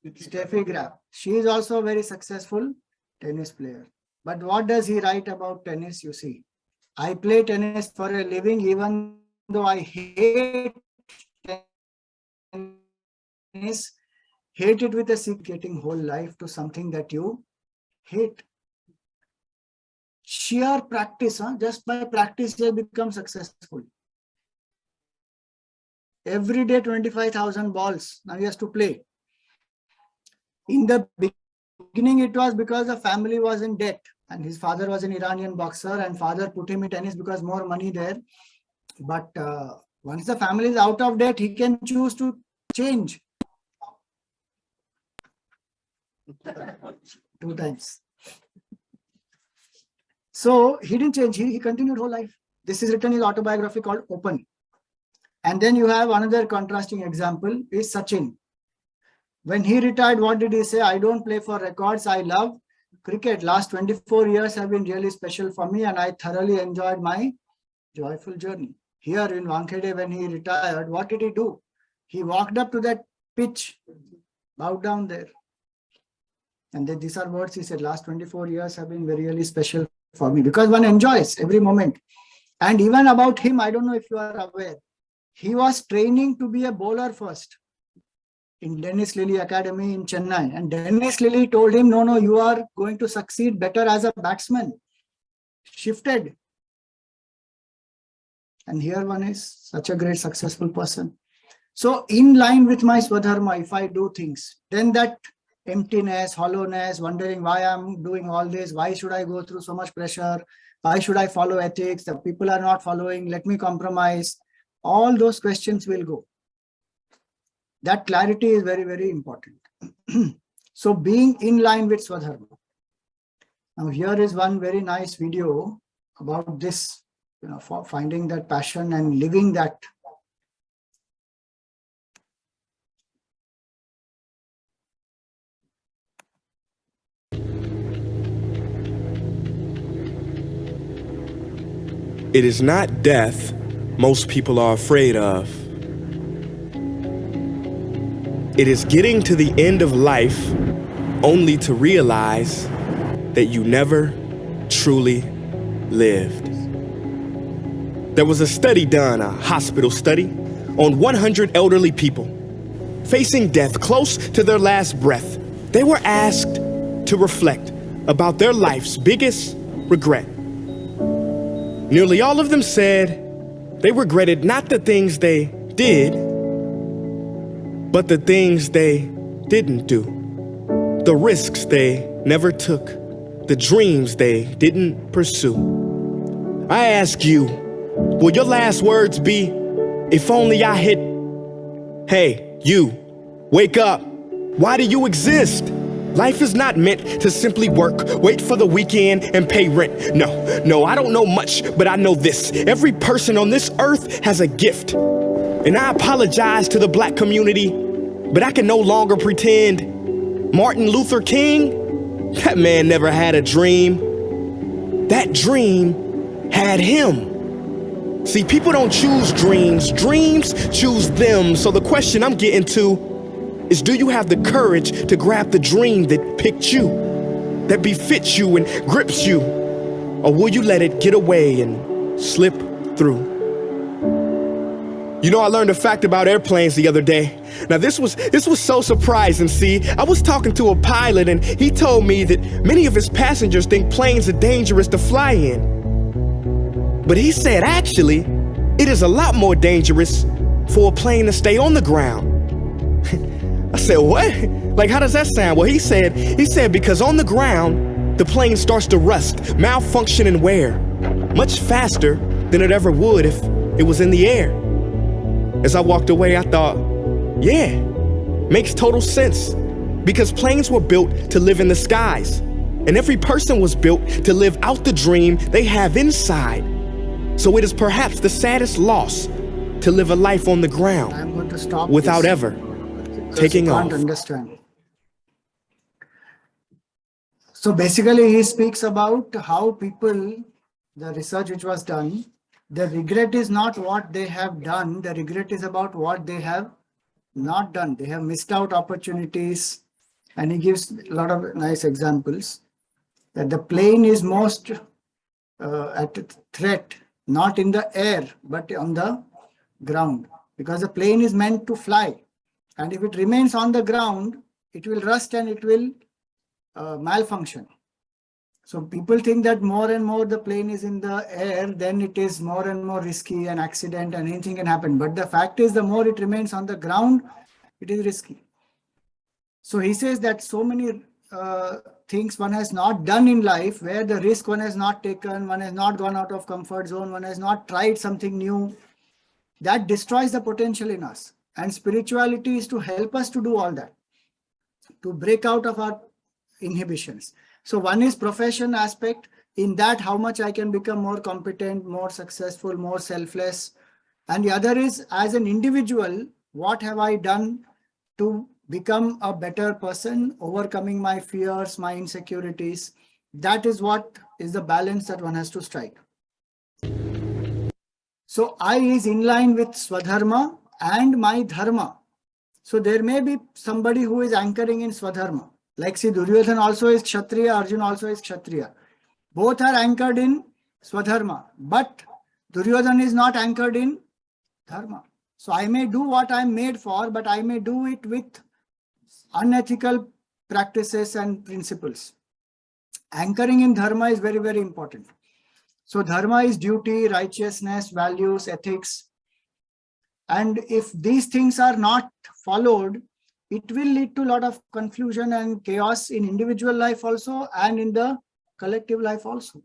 Steffi Graf. She is also a very successful tennis player. But what does he write about tennis? You see, I play tennis for a living, even though I hate tennis, hate it with a secreting whole life to something that you hate. Sheer practice, just by practice you become successful. Every day 25,000 balls now he has to play. In the beginning it was because the family was in debt, and his father was an Iranian boxer, and father put him in tennis because more money there. But once the family is out of debt, he can choose to change. 2 times. So he didn't change, he continued whole life. This is written in his autobiography called Open. And then you have another contrasting example is Sachin. When he retired, what did he say? I don't play for records, I love cricket. Last 24 years have been really special for me, and I thoroughly enjoyed my joyful journey. Here in Wankhede, when he retired, what did he do? He walked up to that pitch, bowed down there. And then these are words he said, last 24 years have been really special for me, because one enjoys every moment. And even about him, I don't know if you are aware, he was training to be a bowler first in Dennis Lilly Academy in Chennai. And Dennis Lilly told him, no, you are going to succeed better as a batsman. Shifted. And here one is such a great successful person. So in line with my Swadharma, if I do things, then that emptiness, hollowness, wondering why I'm doing all this, why should I go through so much pressure, why should I follow ethics, the people are not following, let me compromise, all those questions will go. That clarity is very, very important. So being in line with Swadharma. Now here is one very nice video about this, for finding that passion and living that. It is not death most people are afraid of. It is getting to the end of life only to realize that you never truly lived. There was a study done, a hospital study, on 100 elderly people facing death close to their last breath. They were asked to reflect about their life's biggest regret. Nearly all of them said they regretted not the things they did, but the things they didn't do, the risks they never took, the dreams they didn't pursue. I ask you, will your last words be, if only I hit, hey, you, wake up. Why do you exist? Life is not meant to simply work, wait for the weekend, and pay rent. No, I don't know much, but I know this. Every person on this earth has a gift. And I apologize to the black community, but I can no longer pretend. Martin Luther King, that man never had a dream. That dream had him. See, people don't choose dreams choose them. So the question I'm getting to is, do you have the courage to grab the dream that picked you, that befits you and grips you? Or will you let it get away and slip through? You know, I learned a fact about airplanes the other day. Now, this was so surprising. See, I was talking to a pilot and he told me that many of his passengers think planes are dangerous to fly in. But he said, actually, it is a lot more dangerous for a plane to stay on the ground. I said, what? Like, how does that sound? Well, he said because on the ground, the plane starts to rust, malfunction, and wear much faster than it ever would if it was in the air. As I walked away, I thought, yeah, makes total sense. Because planes were built to live in the skies, and every person was built to live out the dream they have inside. So it is perhaps the saddest loss to live a life on the ground I'm going to stop without this. ever Because taking you off. can't understand. So basically, he speaks about how people, the research which was done, the regret is not what they have done. The regret is about what they have not done. They have missed out opportunities. And he gives a lot of nice examples that the plane is most at threat, not in the air, but on the ground, because the plane is meant to fly. And if it remains on the ground, it will rust and it will malfunction. So people think that more and more the plane is in the air, then it is more and more risky, an accident and anything can happen. But the fact is, the more it remains on the ground, it is risky. So he says that so many things one has not done in life, where the risk one has not taken, one has not gone out of comfort zone, one has not tried something new, that destroys the potential in us. And spirituality is to help us to do all that, to break out of our inhibitions. So one is profession aspect, in that how much I can become more competent, more successful, more selfless. And the other is, as an individual, what have I done to become a better person, overcoming my fears, my insecurities. That is what is the balance that one has to strike. So I is in line with Swadharma and my Dharma. So there may be somebody who is anchoring in Swadharma. Like see, Duryodhana also is Kshatriya, Arjuna also is Kshatriya. Both are anchored in Swadharma, but Duryodhana is not anchored in Dharma. So I may do what I'm made for, but I may do it with unethical practices and principles. Anchoring in Dharma is very, very important. So Dharma is duty, righteousness, values, ethics. And if these things are not followed, it will lead to a lot of confusion and chaos in individual life also and in the collective life also.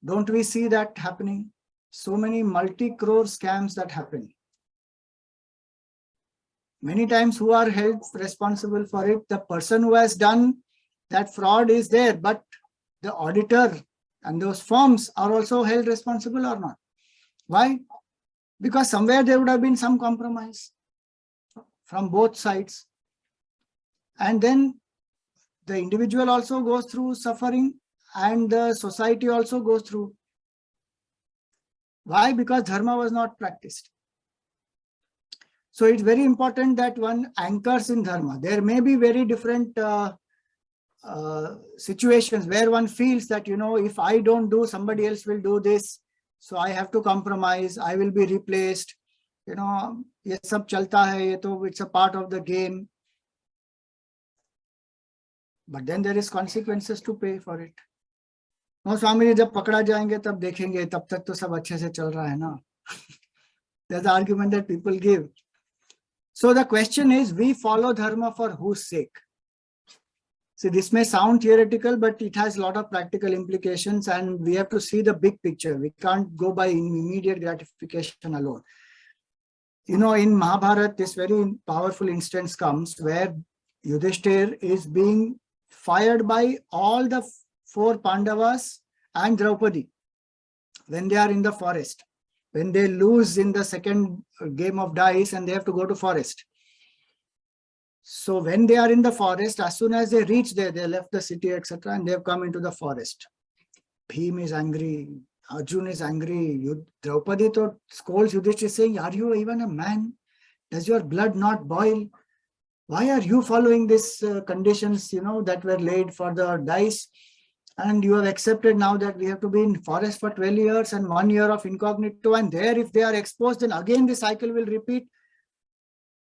Don't we see that happening? So many multi-crore scams that happen. Many times who are held responsible for it? The person who has done that fraud is there, but the auditor and those firms are also held responsible or not. Why? Because somewhere there would have been some compromise from both sides. And then the individual also goes through suffering and the society also goes through. Why? Because Dharma was not practiced. So it's very important that one anchors in Dharma. There may be very different situations where one feels that, you know, if I don't do, somebody else will do this. So I have to compromise, I will be replaced. You know, ye sab chalta hai, ye to it's a part of the game. But then there is consequences to pay for it. No, Swami, jab pakda jayenge tab dekhenge, tab tak to sab achhe se chal raha hai na. There's the argument that people give. So the question is, we follow Dharma for whose sake? See, this may sound theoretical, but it has a lot of practical implications, and we have to see the big picture. We can't go by immediate gratification alone. You know, in Mahabharata, this very powerful instance comes where Yudhishthir is being fired by all the 4 Pandavas and Draupadi when they are in the forest, when they lose in the second game of dice and they have to go to forest. So when they are in the forest, as soon as they reach there, they left the city, etc., and they have come into the forest. Bhim is angry, Arjun is angry, Draupadi scolds Yudhishthir saying, are you even a man? Does your blood not boil? Why are you following these conditions, you know, that were laid for the dice? And you have accepted now that we have to be in forest for 12 years and 1 year of incognito, and there if they are exposed, then again the cycle will repeat.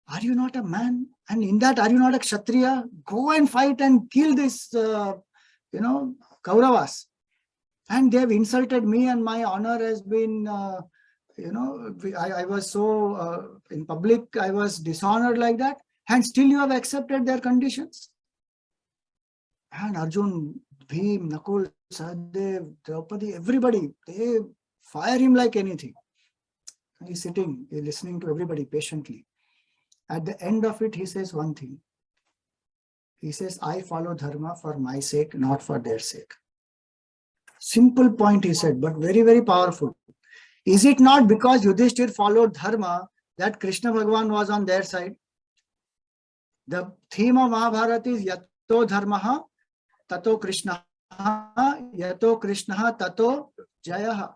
Are you not a man? And in that, are you not a Kshatriya? Go and fight and kill this, Kauravas. And they have insulted me, and my honor has been, I was so, in public, I was dishonored like that. And still you have accepted their conditions. And Arjun, Bhim, Nakul, Sahadev, Draupadi, everybody, they fire him like anything. He's sitting, he's listening to everybody patiently. At the end of it, he says one thing. He says, I follow Dharma for my sake, not for their sake. Simple point, he said, but very, very powerful. Is it not because Yudhishthir followed Dharma that Krishna Bhagavan was on their side? The theme of Mahabharata is Yato Dharmaha, Tato Krishna, Yato Krishna, Tato Jayaha.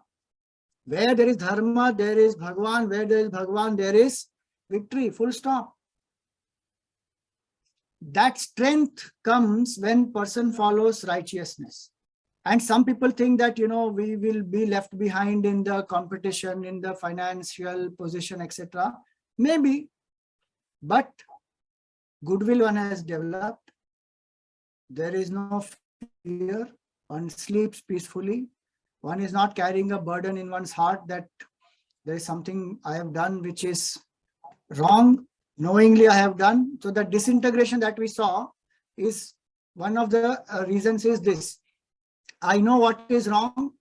Where there is Dharma, there is Bhagavan. Where there is Bhagavan, there is victory, full stop. That strength comes when person follows righteousness. And some people think that, we will be left behind in the competition, in the financial position, etc. Maybe, but goodwill one has developed. There is no fear. One sleeps peacefully. One is not carrying a burden in one's heart that there is something I have done which is wrong, knowingly I have done. So the disintegration that we saw is one of the reasons is this. I know what is wrong,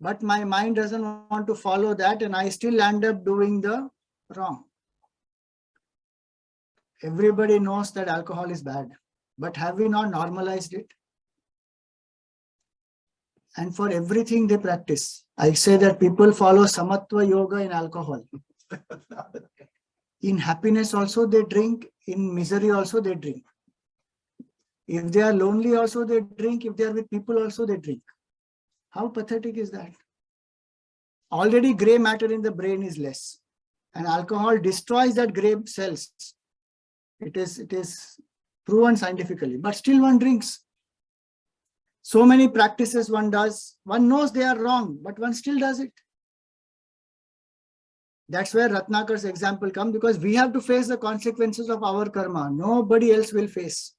but my mind doesn't want to follow that, and I still end up doing the wrong. Everybody knows that alcohol is bad, but have we not normalized it? And for everything they practice, I say that people follow Samatva Yoga in alcohol. In happiness also they drink, in misery also they drink. If they are lonely also they drink, if they are with people also they drink. How pathetic is that? Already gray matter in the brain is less, and alcohol destroys that gray cells. It is proven scientifically, but still one drinks. So many practices one does, one knows they are wrong, but one still does it. That's where Ratnakar's example comes, because we have to face the consequences of our karma. Nobody else will face.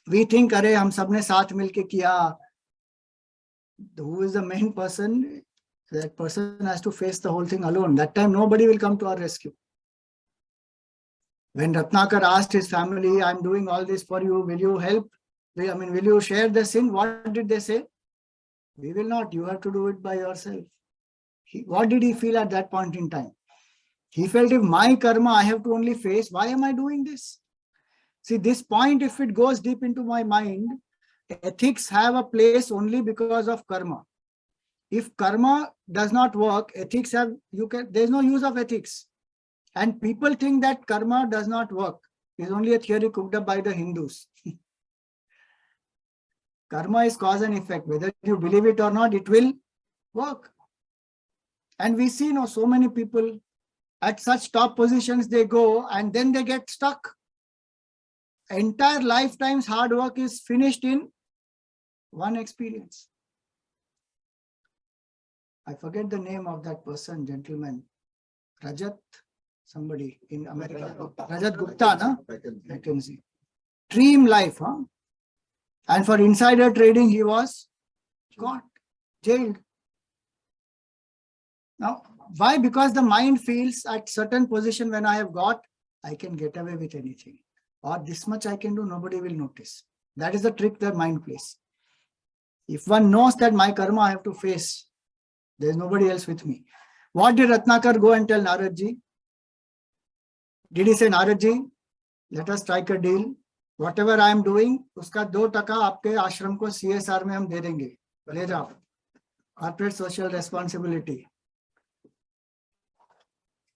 We think, "Arey, hum sabne saath milke kiya." Who is the main person? That person has to face the whole thing alone. That time nobody will come to our rescue. When Ratnakar asked his family, "I'm doing all this for you, will you help? Will you share the sin?" What did they say? "We will not, you have to do it by yourself." What did he feel at that point in time? He felt, if my karma I have to only face, why am I doing this? See, this point, if it goes deep into my mind, ethics have a place only because of karma. If karma does not work, ethics there's no use of ethics. And people think that karma does not work. It's only a theory cooked up by the Hindus. Karma is cause and effect. Whether you believe it or not, it will work. And we see now so many people at such top positions, they go and then they get stuck. Entire lifetime's hard work is finished in one experience. I forget the name of that person, gentleman. Rajat, somebody in America. Rajat Gupta, na? McKinsey. Dream life, huh? And for insider trading, he was caught, jailed. Now, why? Because the mind feels at certain position when I have got, I can get away with anything. Or this much I can do, nobody will notice. That is the trick the mind plays. If one knows that my karma I have to face, there is nobody else with me. What did Ratnakar go and tell Naradji? Did he say, Naradji, let us strike a deal? Whatever I am doing, uska 2% आपके आश्रम को CSR में हम दे देंगे. ले जाओ. Corporate social responsibility.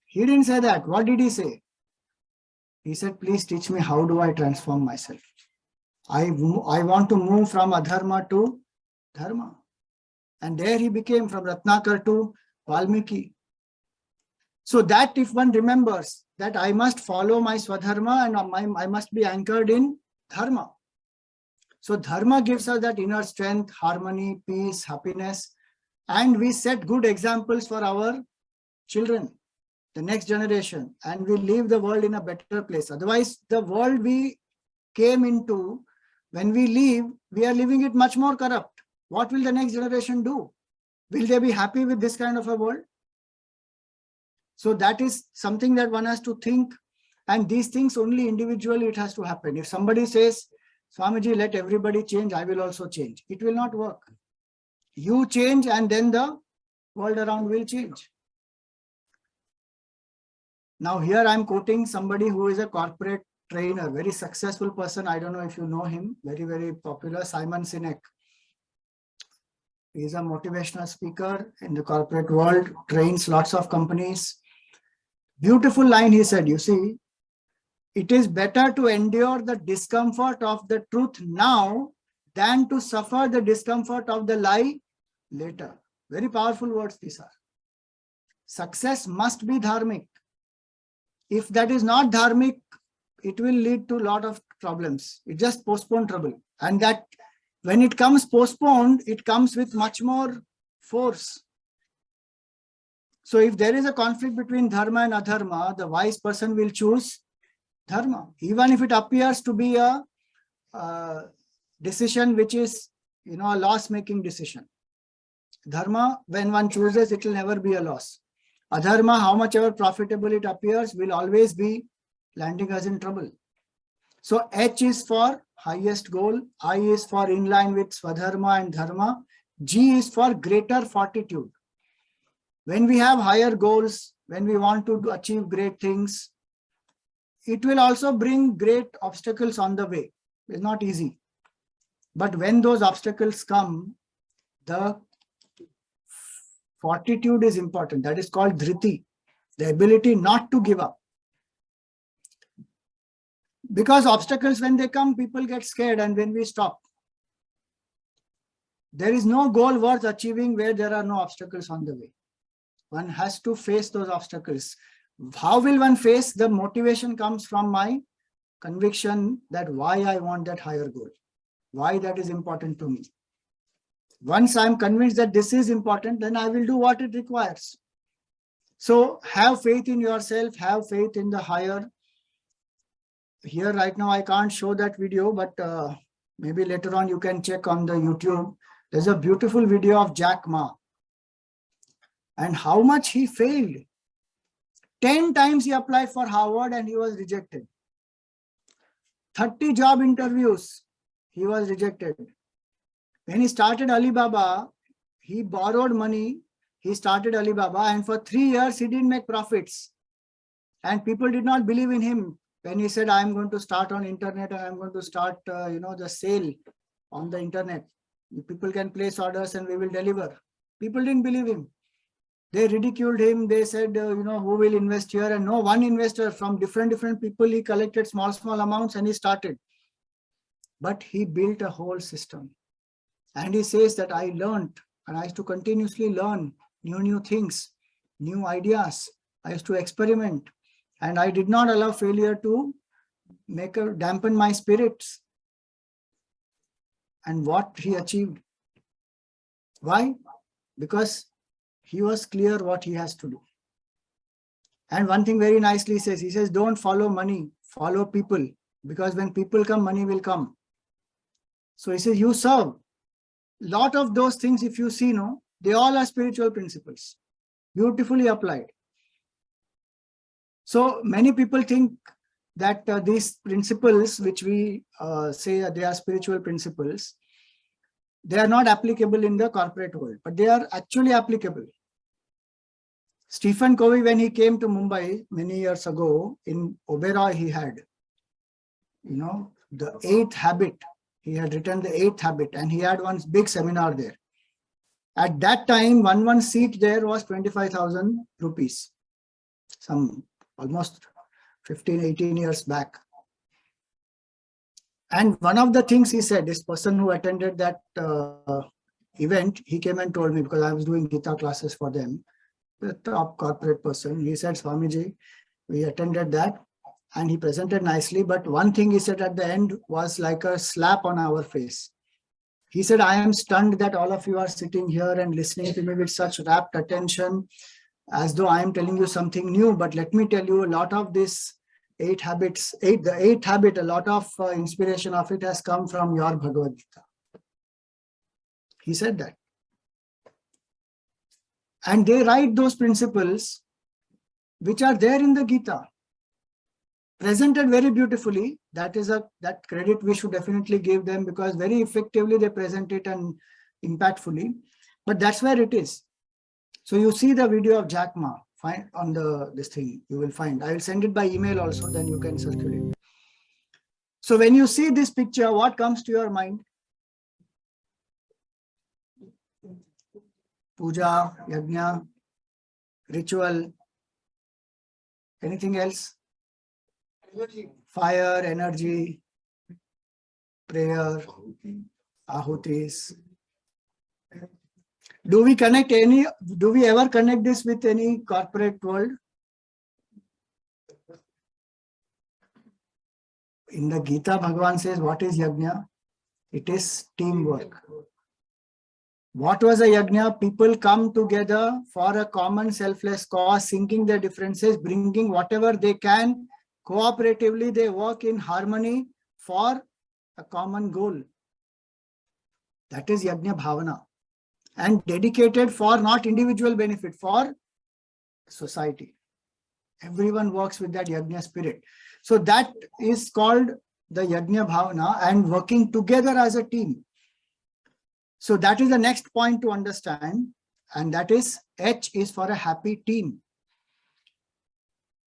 He didn't say that. What did he say? He said, please teach me how do I transform myself. I want to move from adharma to dharma. And there he became from Ratnakar to Valmiki. So that if one remembers that I must follow my swadharma and I must be anchored in dharma. So dharma gives us that inner strength, harmony, peace, happiness. And we set good examples for our children, the next generation, and we leave the world in a better place. Otherwise, the world we came into, when we leave, we are leaving it much more corrupt. What will the next generation do? Will they be happy with this kind of a world? So that is something that one has to think, and these things only individually it has to happen. If somebody says, Swamiji, let everybody change, I will also change. It will not work. You change and then the world around will change. Now here I am quoting somebody who is a corporate trainer, very successful person. I don't know if you know him, very, very popular, Simon Sinek. He is a motivational speaker in the corporate world, trains lots of companies. Beautiful line he said, you see, it is better to endure the discomfort of the truth now than to suffer the discomfort of the lie later. Very powerful words these are. Success must be dharmic. If that is not dharmic, it will lead to a lot of problems. It just postpone trouble. And that when it comes postponed, it comes with much more force. So if there is a conflict between dharma and adharma, the wise person will choose dharma, even if it appears to be a decision which is, a loss-making decision. Dharma, when one chooses, it will never be a loss. Adharma, how much ever profitable it appears, will always be landing us in trouble. So H is for highest goal, I is for in line with swadharma and dharma, G is for greater fortitude. When we have higher goals, when we want to achieve great things, it will also bring great obstacles on the way. It's not easy. But when those obstacles come, the fortitude is important. That is called dhriti, the ability not to give up. Because obstacles, when they come, people get scared, and when we stop. There is no goal worth achieving where there are no obstacles on the way. One has to face those obstacles. How will one face? The motivation comes from my conviction that why I want that higher goal, why that is important to me. Once I'm convinced that this is important, then I will do what it requires. So have faith in yourself, have faith in the higher. Here right now I can't show that video, but maybe later on you can check on the YouTube. There's a beautiful video of Jack Ma and how much he failed. 10 times he applied for Harvard and he was rejected. 30 job interviews, he was rejected. When he started Alibaba, he borrowed money, he started Alibaba, and for 3 years he didn't make profits. And people did not believe in him when he said, I'm going to start on internet and I'm going to start, the sale on the internet. People can place orders and we will deliver. People didn't believe him. They ridiculed him. They said, who will invest here? And no one investor from different people, he collected small amounts and he started. But he built a whole system. And he says that I learned, and I used to continuously learn new things, new ideas. I used to experiment, and I did not allow failure to dampen my spirits. And what he achieved. Why? Because he was clear what he has to do. And one thing very nicely says, he says, don't follow money, follow people. Because when people come, money will come. So he says, you serve. Lot of those things, if you see, they all are spiritual principles, beautifully applied. So many people think that these principles, which we say they are spiritual principles, they are not applicable in the corporate world, but they are actually applicable. Stephen Covey, when he came to Mumbai many years ago, in Oberoi, he had, the 8th habit. He had written the 8th habit, and he had one big seminar there. At that time, one seat there was 25,000 rupees, some almost 15, 18 years back. And one of the things he said, this person who attended that event, he came and told me, because I was doing Gita classes for them, the top corporate person, he said, Swamiji, we attended that and he presented nicely, but one thing he said at the end was like a slap on our face. He said, I am stunned that all of you are sitting here and listening to me with such rapt attention, as though I am telling you something new. But let me tell you, a lot of this the 8th habit, a lot of inspiration of it has come from your Bhagavad Gita. He said that. And they write those principles which are there in the Gita, presented very beautifully. That credit we should definitely give them, because very effectively they present it and impactfully. But that's where it is. So you see the video of Jack Ma, find on this thing, you will find. I will send it by email also, then you can circulate. So when you see this picture, what comes to your mind? Puja, yajna, ritual, anything else? Fire, energy, prayer, ahutis. Do we ever connect this with any corporate world? In the Gita, Bhagavan says, what is yajna? It is teamwork. What was a yajna? People come together for a common selfless cause, sinking their differences, bringing whatever they can. Cooperatively, they work in harmony for a common goal. That is yajna bhavana. And dedicated for not individual benefit, for society. Everyone works with that yajna spirit. So that is called the yajna bhavana, and working together as a team. So that is the next point to understand, and that is H is for a happy team.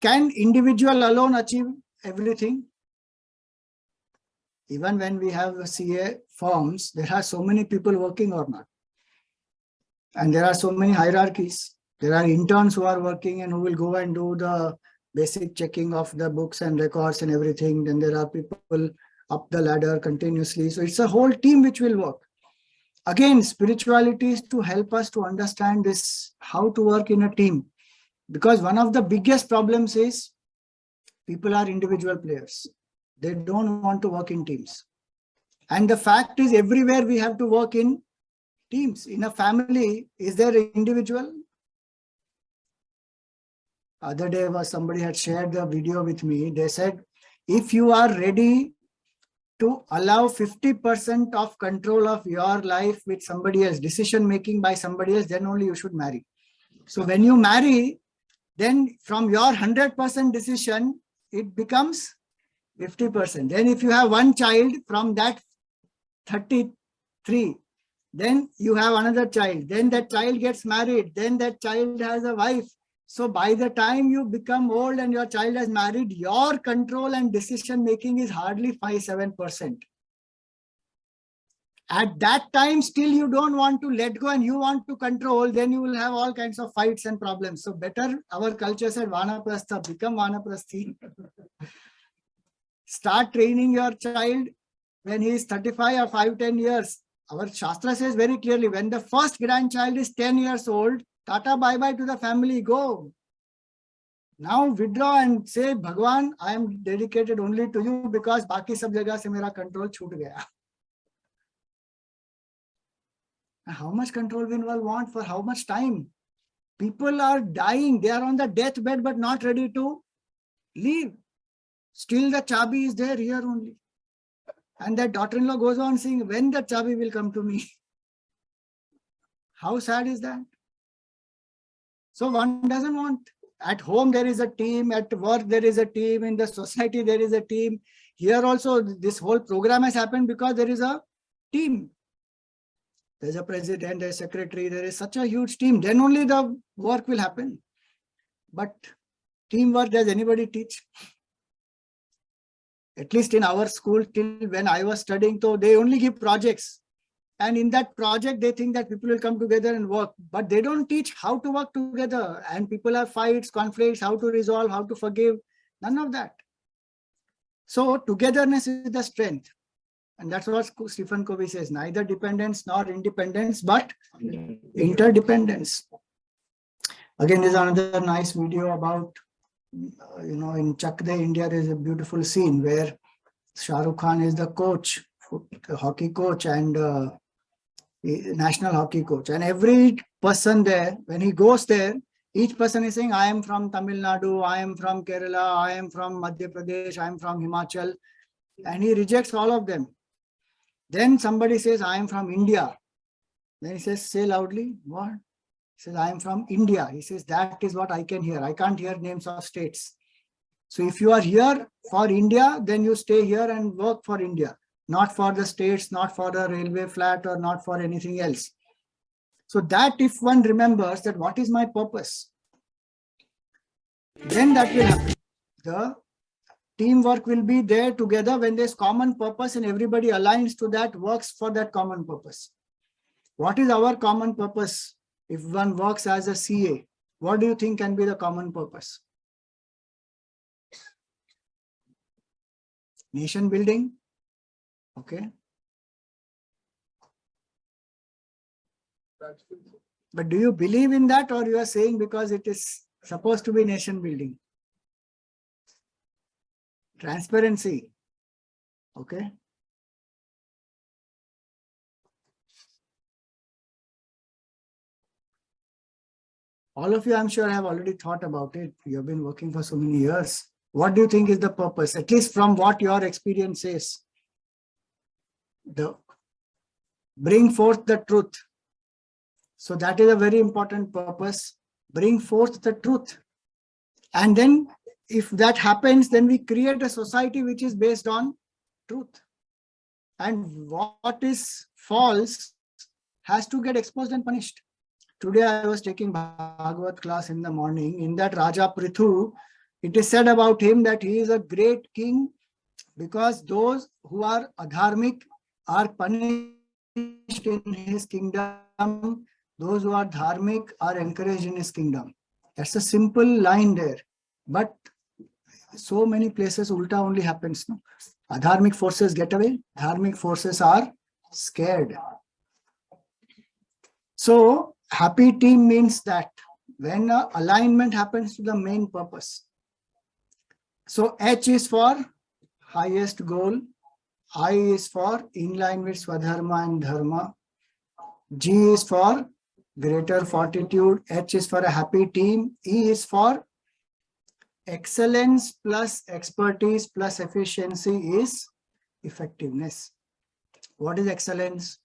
Can individual alone achieve everything? Even when we have CA firms, there are so many people working or not. And there are so many hierarchies. There are interns who are working and who will go and do the basic checking of the books and records and everything. Then there are people up the ladder continuously. So it's a whole team which will work. Again, spirituality is to help us to understand this, how to work in a team. Because one of the biggest problems is people are individual players. They don't want to work in teams. And the fact is, everywhere we have to work in teams. In a family, is there an individual? Other day somebody had shared the video with me. They said, if you are ready to allow 50% of control of your life with somebody else, decision making by somebody else, then only you should marry. So when you marry, then from your 100% decision, it becomes 50%. Then if you have one child, from that 33, then you have another child. Then that child gets married. Then that child has a wife. So by the time you become old and your child has married, your control and decision making is hardly 5-7%. At that time, still you don't want to let go and you want to control, then you will have all kinds of fights and problems. So better, our culture said, Vanaprastha, become Vanaprasthi. Start training your child when he is 35 or 5-10 years. Our Shastra says very clearly, when the first grandchild is 10 years old, Tata bye-bye to the family, go. Now withdraw and say, Bhagwan, I am dedicated only to you because baki sab jagah se mera control chhoot gaya. How much control we will want for how much time? People are dying. They are on the deathbed but not ready to leave. Still the chabi is there here only. And that daughter-in-law goes on saying, when the chabi will come to me? How sad is that? So one doesn't want at home there is a team, at work there is a team, in the society there is a team. Here also this whole program has happened because there is a team. There's a president, there's a secretary, there is such a huge team. Then only the work will happen. But teamwork, does anybody teach? At least in our school, till when I was studying, so they only give projects. And in that project, they think that people will come together and work. But they don't teach how to work together. And people have fights, conflicts, how to resolve, how to forgive. None of that. So togetherness is the strength. And that's what Stephen Covey says, neither dependence nor independence, but interdependence. Again, there's another nice video about, in Chak De, India, there is a beautiful scene where Shah Rukh Khan is the coach, the hockey coach and national hockey coach. And every person there, when he goes there, each person is saying, I am from Tamil Nadu, I am from Kerala, I am from Madhya Pradesh, I am from Himachal. And he rejects all of them. Then somebody says, I am from India. Then he says, say loudly, what? He says, I am from India. He says, that is what I can hear. I can't hear names of states. So if you are here for India, then you stay here and work for India, not for the states, not for the railway flat, or not for anything else. So that if one remembers that what is my purpose, then that will happen. The teamwork will be there together when there's common purpose and everybody aligns to that, works for that common purpose. What is our common purpose? If one works as a CA, what do you think can be the common purpose? Nation building? Okay. But do you believe in that, or you are saying because it is supposed to be nation building? Transparency. Okay. All of you, I'm sure, have already thought about it. You have been working for so many years. What do you think is the purpose? At least from what your experience says. Bring forth the truth. So that is a very important purpose. Bring forth the truth. And then if that happens, then we create a society which is based on truth. And what is false has to get exposed and punished. Today I was taking Bhagavad class in the morning. In that Raja Prithu, it is said about him that he is a great king because those who are adharmic are punished in his kingdom. Those who are dharmic are encouraged in his kingdom. That's a simple line there. But so many places ulta only happens. No? Adharmic forces get away. Dharmic forces are scared. So happy team means that when alignment happens to the main purpose. So H is for highest goal. I is for in line with Swadharma and Dharma. G is for greater fortitude. H is for a happy team. E is for excellence plus expertise plus efficiency is effectiveness. What is excellence?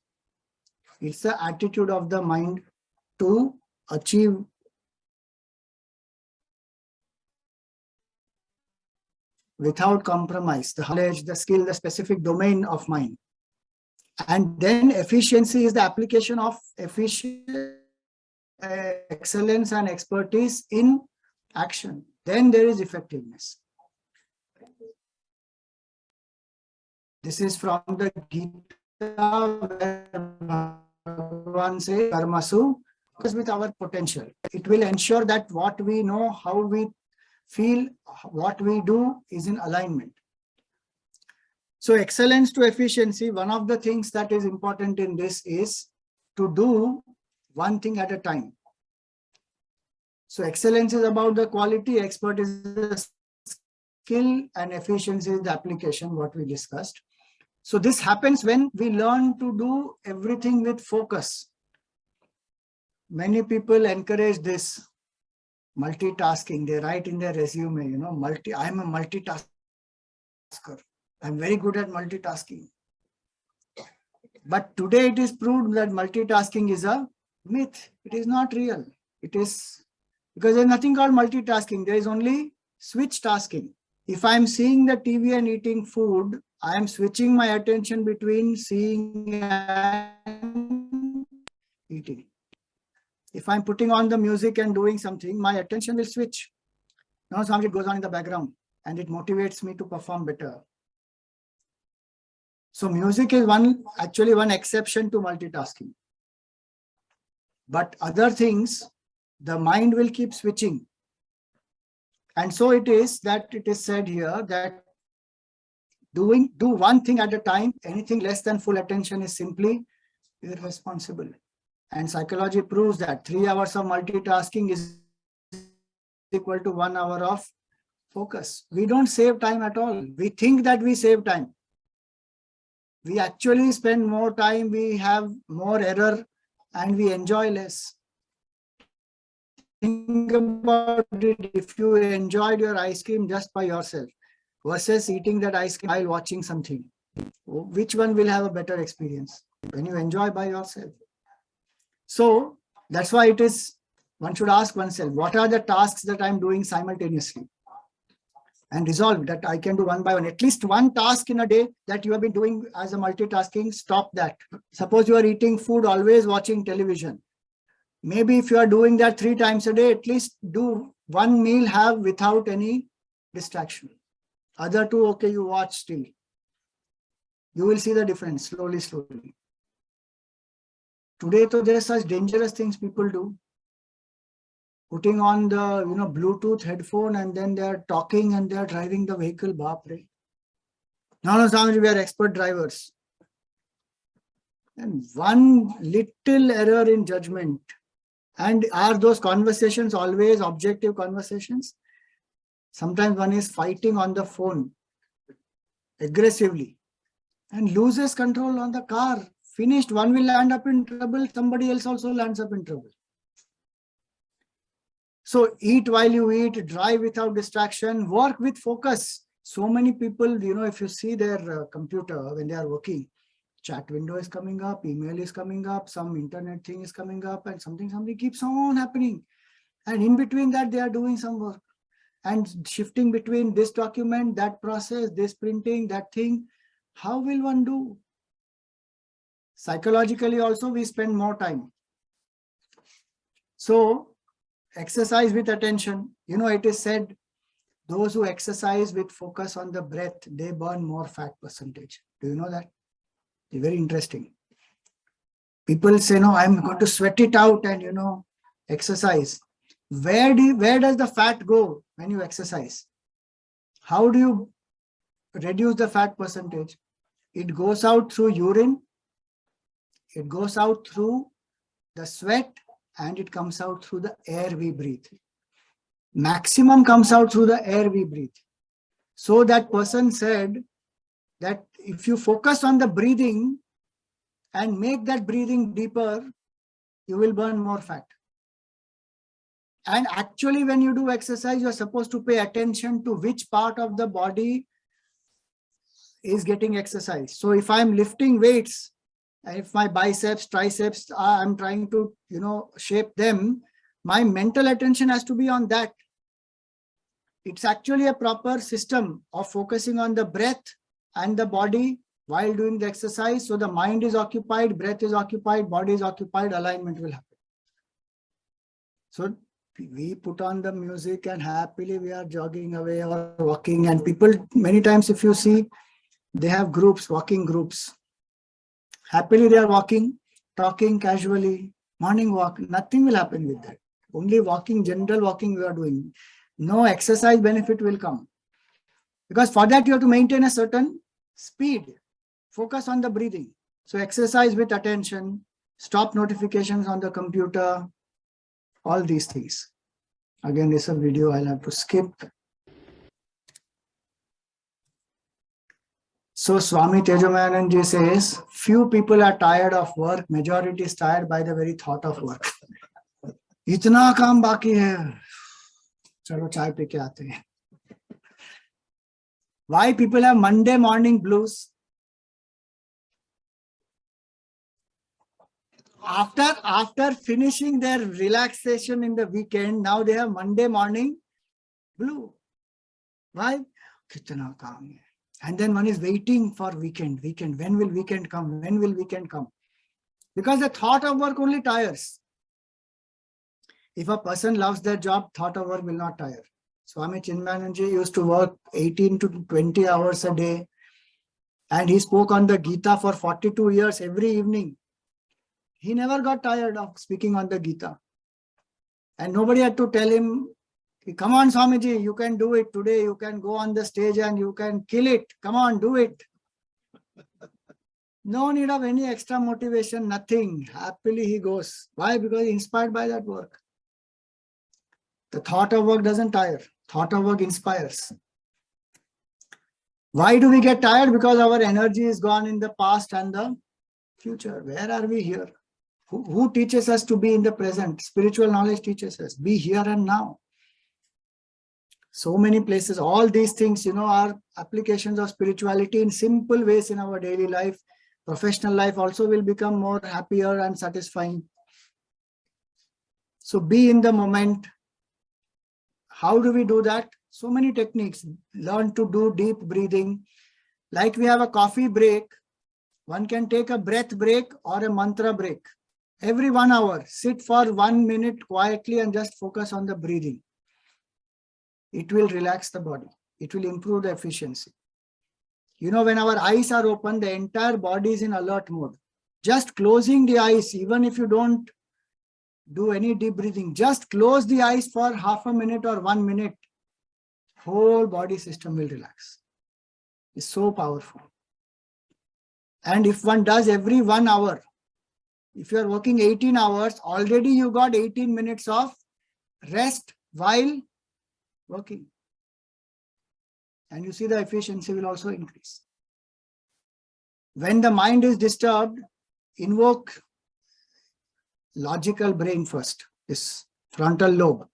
It's the attitude of the mind to achieve without compromise the knowledge, the skill, the specific domain of mind. And then efficiency is the application of excellence and expertise in action. Then there is effectiveness. This is from the Gita, where Bhagavan says, Karmasu, because with our potential. It will ensure that what we know, how we feel, what we do is in alignment. So excellence to efficiency, one of the things that is important in this is to do one thing at a time. So excellence is about the quality, expert is the skill, and efficiency is the application, what we discussed. So this happens when we learn to do everything with focus. Many people encourage this multitasking. They write in their resume, I'm a multitasker. I'm very good at multitasking. But today it is proved that multitasking is a myth. It is not real. It is Because there's nothing called multitasking. There is only switch tasking. If I'm seeing the TV and eating food, I am switching my attention between seeing and eating. If I'm putting on the music and doing something, my attention will switch. Now something goes on in the background and it motivates me to perform better. So music is actually one exception to multitasking. But other things, the mind will keep switching. And so it is said here that do one thing at a time. Anything less than full attention is simply irresponsible. And psychology proves that 3 hours of multitasking is equal to 1 hour of focus. We don't save time at all. We think that we save time. We actually spend more time, we have more error, and we enjoy less. Think about it, if you enjoyed your ice cream just by yourself versus eating that ice cream while watching something, which one will have a better experience? When you enjoy by yourself. So that's why one should ask oneself, what are the tasks that I'm doing simultaneously? And resolve that I can do one by one. At least one task in a day that you have been doing as a multitasking, stop that. Suppose you are eating food, always watching television. Maybe if you are doing that 3 times a day, at least do one meal have without any distraction. Other 2, okay, you watch still. You will see the difference slowly. Today, there are such dangerous things people do. Putting on the Bluetooth headphone and then they are talking and they are driving the vehicle. Baapre. No, Swamiji, we are expert drivers. And one little error in judgment. And are those conversations always objective conversations? Sometimes one is fighting on the phone aggressively and loses control on the car. Finished, one will land up in trouble, somebody else also lands up in trouble. So eat while you eat, drive without distraction, work with focus. So many people, if you see their computer when they are working, chat window is coming up, email is coming up, some internet thing is coming up, and something keeps on happening. And in between that, they are doing some work and shifting between this document, that process, this printing, that thing. How will one do? Psychologically also, we spend more time. So exercise with attention. It is said, those who exercise with focus on the breath, they burn more fat percentage. Do you know that? It's very interesting. People say, no, I'm going to sweat it out and, exercise. Where does the fat go when you exercise? How do you reduce the fat percentage? It goes out through urine. It goes out through the sweat and it comes out through the air we breathe. Maximum comes out through the air we breathe. So that person said that if you focus on the breathing and make that breathing deeper, you will burn more fat. And actually, when you do exercise, you're supposed to pay attention to which part of the body is getting exercise. So if I'm lifting weights, if my biceps, triceps, I'm trying to, shape them, my mental attention has to be on that. It's actually a proper system of focusing on the breath and the body while doing the exercise. So the mind is occupied, breath is occupied, body is occupied, alignment will happen. So we put on the music and happily we are jogging away or walking. And people, many times if you see, they have groups, walking groups. Happily they are walking, talking casually, morning walk, nothing will happen with that. Only walking, general walking we are doing. No exercise benefit will come. Because for that you have to maintain a certain speed. Focus on the breathing. So exercise with attention, stop notifications on the computer, all these things. Again, this is a video I'll have to skip. So Swami Swatmananda says, few people are tired of work, majority is tired by the very thought of work. Itna kaam baki hai. Chalo chai pe ke aate hain. Why people have Monday morning blues? After finishing their relaxation in the weekend, now they have Monday morning blue. Why? Kitna kaam hai. And then one is waiting for weekend. When will weekend come? When will weekend come? Because the thought of work only tires. If a person loves their job, thought of work will not tire. Swami Swatmananda used to work 18 to 20 hours a day. And he spoke on the Gita for 42 years every evening. He never got tired of speaking on the Gita. And nobody had to tell him, come on, Swamiji, you can do it today. You can go on the stage and you can kill it. Come on, do it. No need of any extra motivation, nothing. Happily he goes. Why? Because he's inspired by that work. The thought of work doesn't tire. Thought of work inspires. Why do we get tired? Because our energy is gone in the past and the future. Where are we here? Who teaches us to be in the present? Spiritual knowledge teaches us. Be here and now. So many places, all these things, are applications of spirituality in simple ways in our daily life. Professional life also will become more happier and satisfying. So be in the moment. How do we do that? So many techniques. Learn to do deep breathing. Like we have a coffee break, one can take a breath break or a mantra break. Every 1 hour, sit for 1 minute quietly and just focus on the breathing. It will relax the body. It will improve the efficiency. When our eyes are open, the entire body is in alert mode. Just closing the eyes, even if you don't do any deep breathing, just close the eyes for half a minute or 1 minute. Whole body system will relax. It's so powerful. And if one does every 1 hour, if you are working 18 hours, already you got 18 minutes of rest while working. And you see the efficiency will also increase. When the mind is disturbed, invoke logical brain first, this frontal lobe.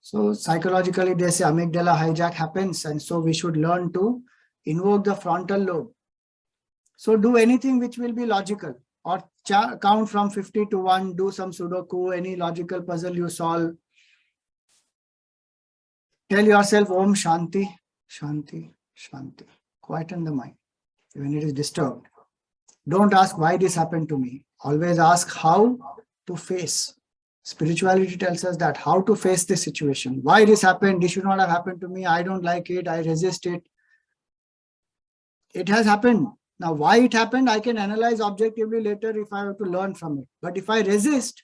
So psychologically they say amygdala hijack happens, and so we should learn to invoke the frontal lobe. So do anything which will be logical, or count from 50 to 1, do some Sudoku, any logical puzzle you solve. Tell yourself Om Shanti, Shanti, Shanti. Quieten the mind when it is disturbed. Don't ask why this happened to me. Always ask how to face. Spirituality tells us that how to face this situation. Why this happened? This should not have happened to me. I don't like it. I resist it. It has happened. Now, why it happened, I can analyze objectively later if I have to learn from it. But if I resist,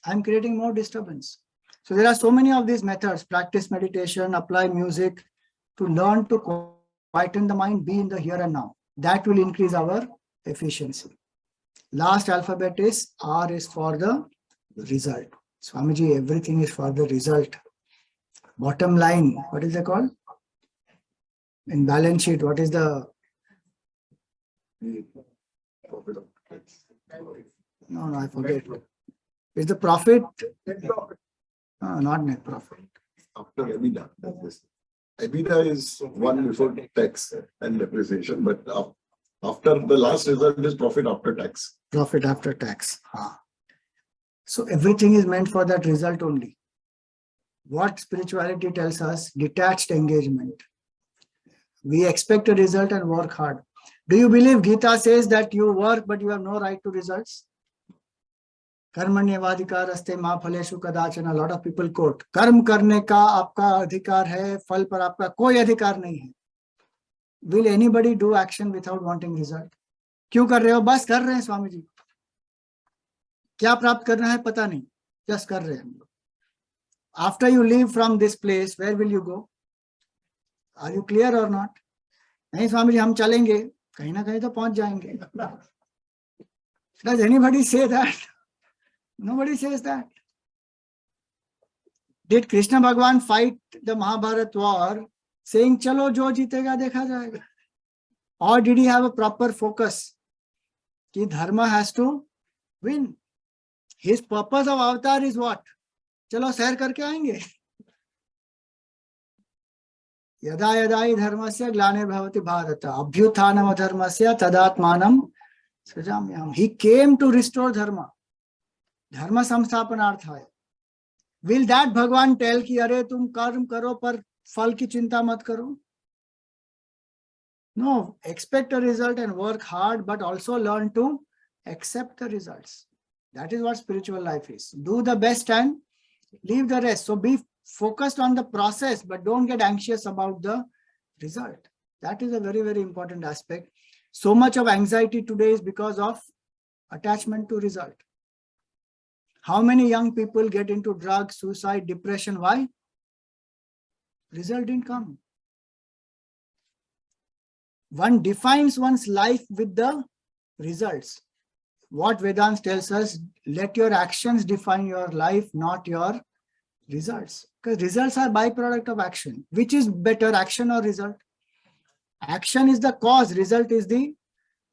I'm creating more disturbance. So there are so many of these methods. Practice meditation, apply music to learn to quieten the mind, be in the here and now. That will increase our efficiency. Last alphabet is R, is for the result. Swamiji, everything is for the result. Bottom line, what is it called? In balance sheet, what is the... No, I forget. Is the profit? No, not net profit. After EBITDA, that's this. EBITDA is one before tax and depreciation, but after the last result is profit after tax. Profit after tax. So everything is meant for that result only. What spirituality tells us? Detached engagement. We expect a result and work hard. Do you believe Gita says that you work but you have no right to results? Karmanyavadikaraste ma phaleshu kadachana. A lot of people quote. Karm karne ka aapka adhikar hai, phal par aapka koi adhikar nahi hai. Will anybody do action without wanting result? क्यों कर रहे हो? बस कर रहे हैं स्वामी जी. क्या प्राप्त करना है पता नहीं. Just कर रहे हैं. After you leave from this place, where will you go? Are you clear or not? नहीं स्वामी जी हम चलेंगे. कहीं ना कहीं तो पहुंच जाएंगे. Does anybody say that? Nobody says that. Did Krishna Bhagwan fight the Mahabharat war saying, chalo jo jeetega dekha jayega? Or did he have a proper focus? Ki dharma has to win. His purpose of avatar is what? Chalo sair karke aayenge. Yada yada hi dharmasya glane bhavati bharata abhyuthanam adharmasya tadatmanam Sajamyam. He came to restore Dharma. Dharma samsthapanarthaya. Will that Bhagwan tell ki are tum karm karo par phal ki chinta mat karo? No, expect a result and work hard, but also learn to accept the results. That is what spiritual life is. Do the best and leave the rest. So be focused on the process, but don't get anxious about the result. That is a very, very important aspect. So much of anxiety today is because of attachment to result. How many young people get into drugs, suicide, depression? Why? Result didn't come. One defines one's life with the results. What Vedanta tells us, let your actions define your life, not your results. Because results are byproduct of action. Which is better, action or result? Action is the cause, result is the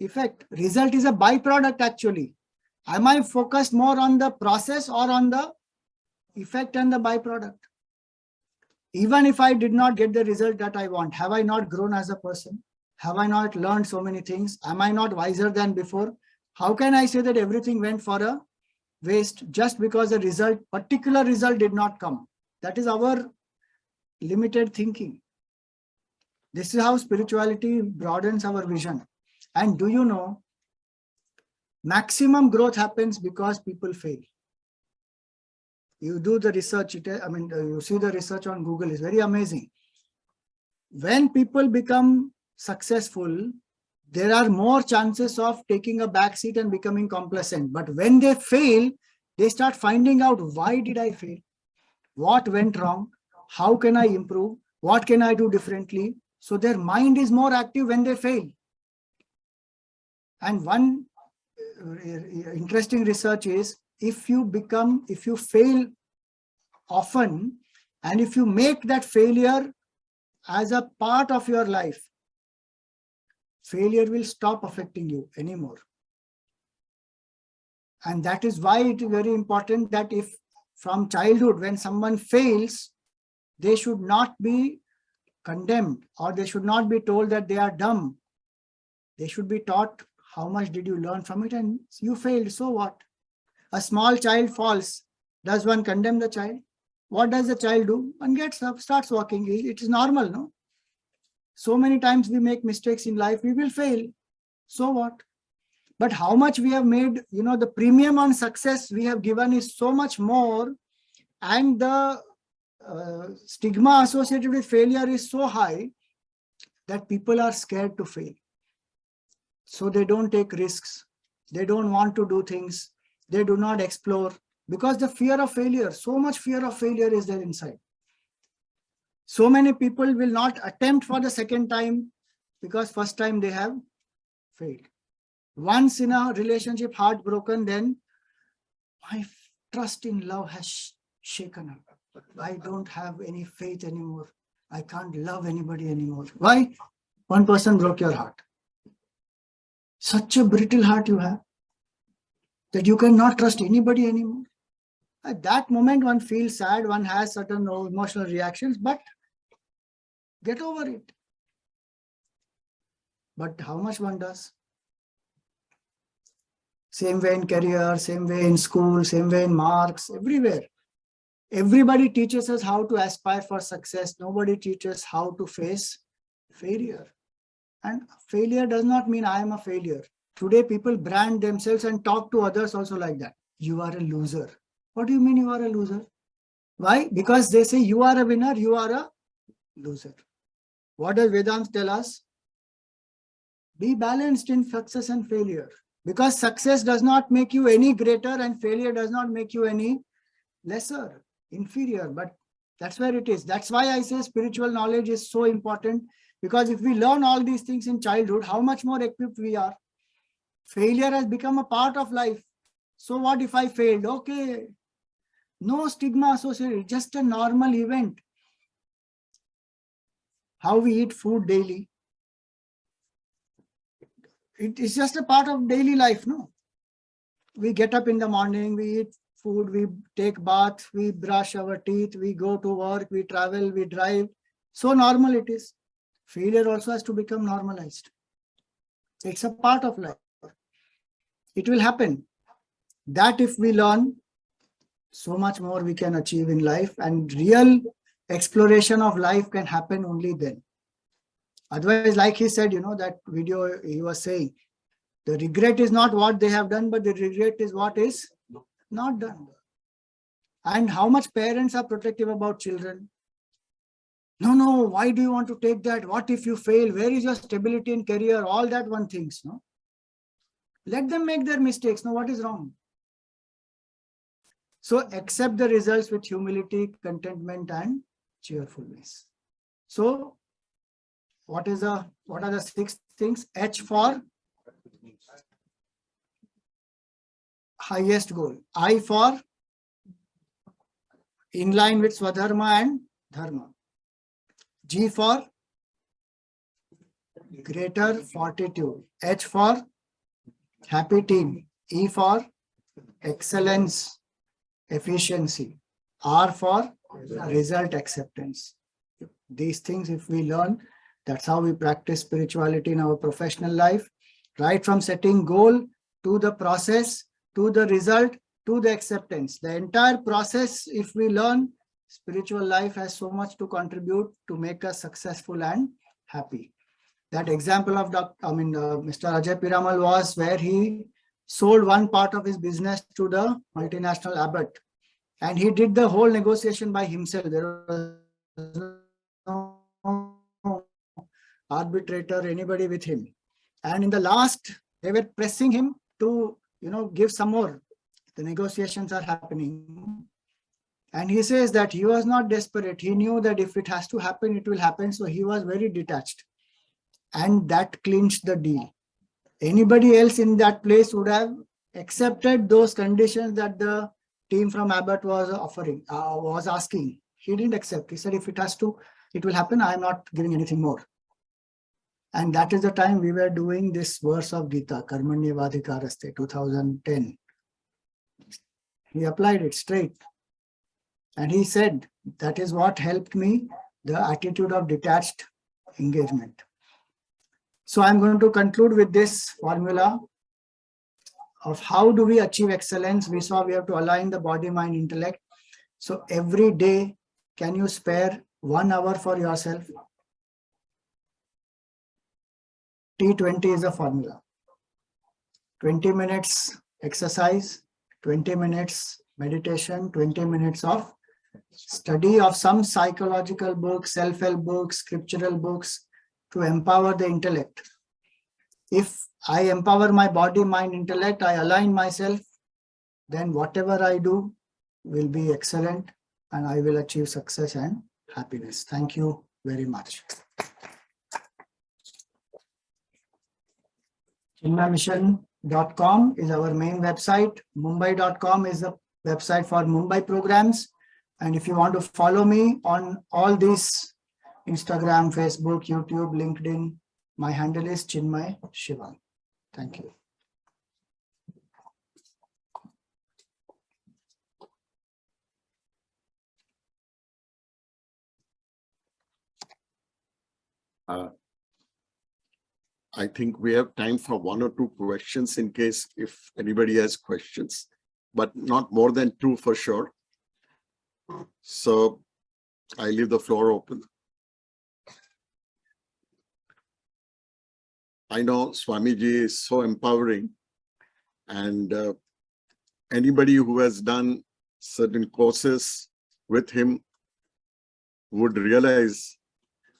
effect. Result is a byproduct actually. Am I focused more on the process or on the effect and the byproduct? Even if I did not get the result that I want, have I not grown as a person? Have I not learned so many things? Am I not wiser than before? How can I say that everything went for a waste just because the result, particular result did not come? That is our limited thinking. This is how spirituality broadens our vision. And do you know, maximum growth happens because people fail. You do the research, you see the research on Google, is very amazing. When people become successful, there are more chances of taking a back seat and becoming complacent. But when they fail, they start finding out, why did I fail? What went wrong? How can I improve? What can I do differently? So their mind is more active when they fail. And one interesting research is, if you fail often, and if you make that failure as a part of your life, failure will stop affecting you anymore. And that is why it is very important that if from childhood, when someone fails, they should not be condemned, or they should not be told that they are dumb. They should be taught, how much did you learn from it? And you failed, so what? A small child falls. Does one condemn the child? What does the child do? One gets up, starts walking. It is normal, no? So many times we make mistakes in life, we will fail. So what? But how much we have made, the premium on success we have given is so much more, and the stigma associated with failure is so high that people are scared to fail. So they don't take risks. They don't want to do things. They do not explore because the fear of failure, so much fear of failure is there inside. So many people will not attempt for the second time because first time they have failed. Once in a relationship, heartbroken, then my trust in love has shaken up. I don't have any faith anymore. I can't love anybody anymore. Why? One person broke your heart. Such a brittle heart you have that you cannot trust anybody anymore. At that moment, one feels sad, one has certain emotional reactions, but get over it. But how much one does? Same way in career, same way in school, same way in marks, everywhere. Everybody teaches us how to aspire for success. Nobody teaches how to face failure. And failure does not mean I am a failure. Today, people brand themselves and talk to others also like that. You are a loser. What do you mean you are a loser? Why? Because they say you are a winner, you are a loser. What does Vedanta tell us? Be balanced in success and failure. Because success does not make you any greater and failure does not make you any lesser, inferior. But that's where it is. That's why I say spiritual knowledge is so important. Because if we learn all these things in childhood, how much more equipped we are. Failure has become a part of life. So what if I failed? Okay. No stigma associated, just a normal event. How we eat food daily. It is just a part of daily life, no? We get up in the morning, we eat food, we take bath, we brush our teeth, we go to work, we travel, we drive. So normal it is. Failure also has to become normalized. It's a part of life. it will happen. That if we learn, so much more we can achieve in life, and real exploration of life can happen only then. Otherwise, like he said, that video he was saying, the regret is not what they have done, but the regret is what is not done. And how much parents are protective about children. No, why do you want to take that? What if you fail? Where is your stability in career? All that one thinks, no? Let them make their mistakes. No, what is wrong? So accept the results with humility, contentment, and cheerfulness. So what are the 6 things? H for highest goal. I for in line with Swadharma and Dharma. G for greater fortitude. H for happy team. E for excellence, efficiency. R for result acceptance. These things, if we learn, that's how we practice spirituality in our professional life, right from setting goal to the process, to the result, to the acceptance. The entire process, if we learn, spiritual life has so much to contribute to make us successful and happy. That example of Mr. Ajay Piramal was where he sold one part of his business to the multinational abbot, and he did the whole negotiation by himself. There was no arbitrator, anybody with him. And in the last, they were pressing him to, give some more. The negotiations are happening. And he says that he was not desperate. He knew that if it has to happen, it will happen. So he was very detached. And that clinched the deal. Anybody else in that place would have accepted those conditions that the team from Abbott was offering, was asking. He didn't accept. He said, if it has to, it will happen. I am not giving anything more. And that is the time we were doing this verse of Gita, Karmanyevadhikaraste, 2010. He applied it straight. And he said, that is what helped me, the attitude of detached engagement. So I'm going to conclude with this formula of how do we achieve excellence. We saw we have to align the body, mind, intellect. So every day, can you spare 1 hour for yourself? T20 is a formula. 20 minutes exercise, 20 minutes meditation, 20 minutes of study of some psychological books, self-help books, scriptural books to empower the intellect. If I empower my body, mind, intellect, I align myself, then whatever I do will be excellent and I will achieve success and happiness. Thank you very much. chinmaymission.com is our main website. Mumbai.com is the website for Mumbai programs. And if you want to follow me on all these, Instagram, Facebook, YouTube, LinkedIn, my handle is Chinmay Shivan. Thank you. I think we have time for 1 or 2 questions in case if anybody has questions, but not more than 2 for sure. So I leave the floor open. I know Swamiji is so empowering, and anybody who has done certain courses with him would realize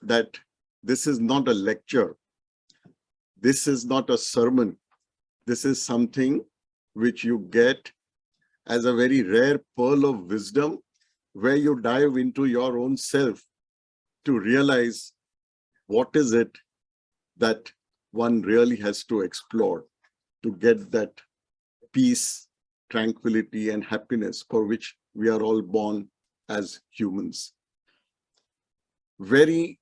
that this is not a lecture. This is not a sermon. This is something which you get as a very rare pearl of wisdom, where you dive into your own self to realize what is it that one really has to explore to get that peace, tranquility, and happiness for which we are all born as humans. Very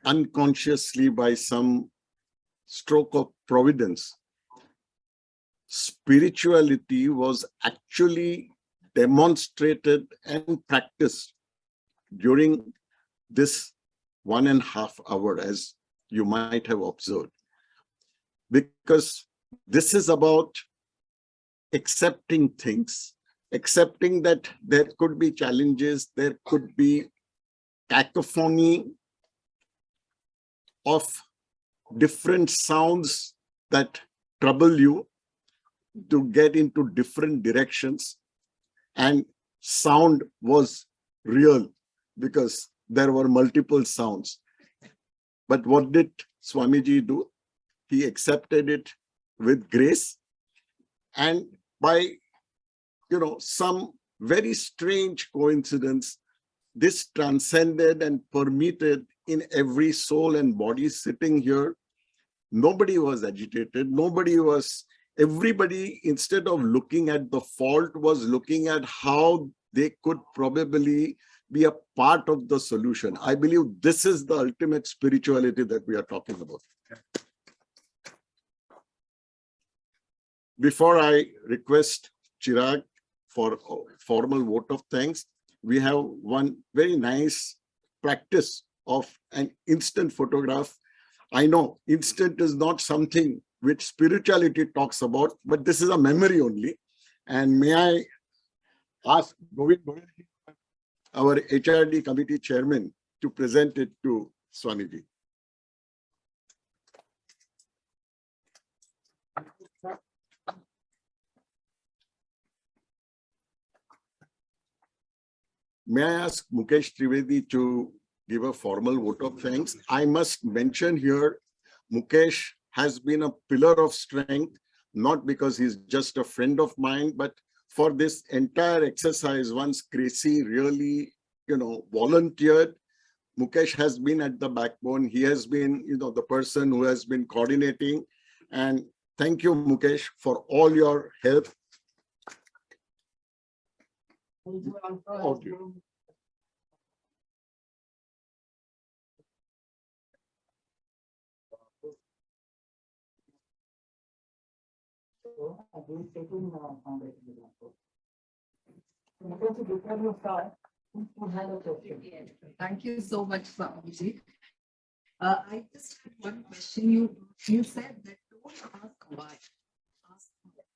unconsciously, by some stroke of providence, spirituality was actually demonstrated and practiced during this 1.5 hours, as you might have observed. Because this is about accepting things, accepting that there could be challenges, there could be cacophony of different sounds that trouble you, to get into different directions. And sound was real because there were multiple sounds. But what did Swamiji do? He accepted it with grace, and by some very strange coincidence, this transcended and permeated in every soul and body sitting here. Nobody was agitated. Everybody, instead of looking at the fault, was looking at how they could probably be a part of the solution. I believe this is the ultimate spirituality that we are talking about. Before I request Chirag for a formal vote of thanks, we have one very nice practice of an instant photograph. I know instant is not something which spirituality talks about, but this is a memory only. And may I ask Govind, our HRD committee chairman, to present it to Swamiji. May I ask Mukesh Trivedi to give a formal vote of thanks? I must mention here, Mukesh has been a pillar of strength, not because he's just a friend of mine, but for this entire exercise. Once Gracie really, volunteered, Mukesh has been at the backbone. He has been, the person who has been coordinating. And thank you, Mukesh, for all your help. Okay. Thank you so much, Swamiji. I just had one question. You said that don't ask why. Ask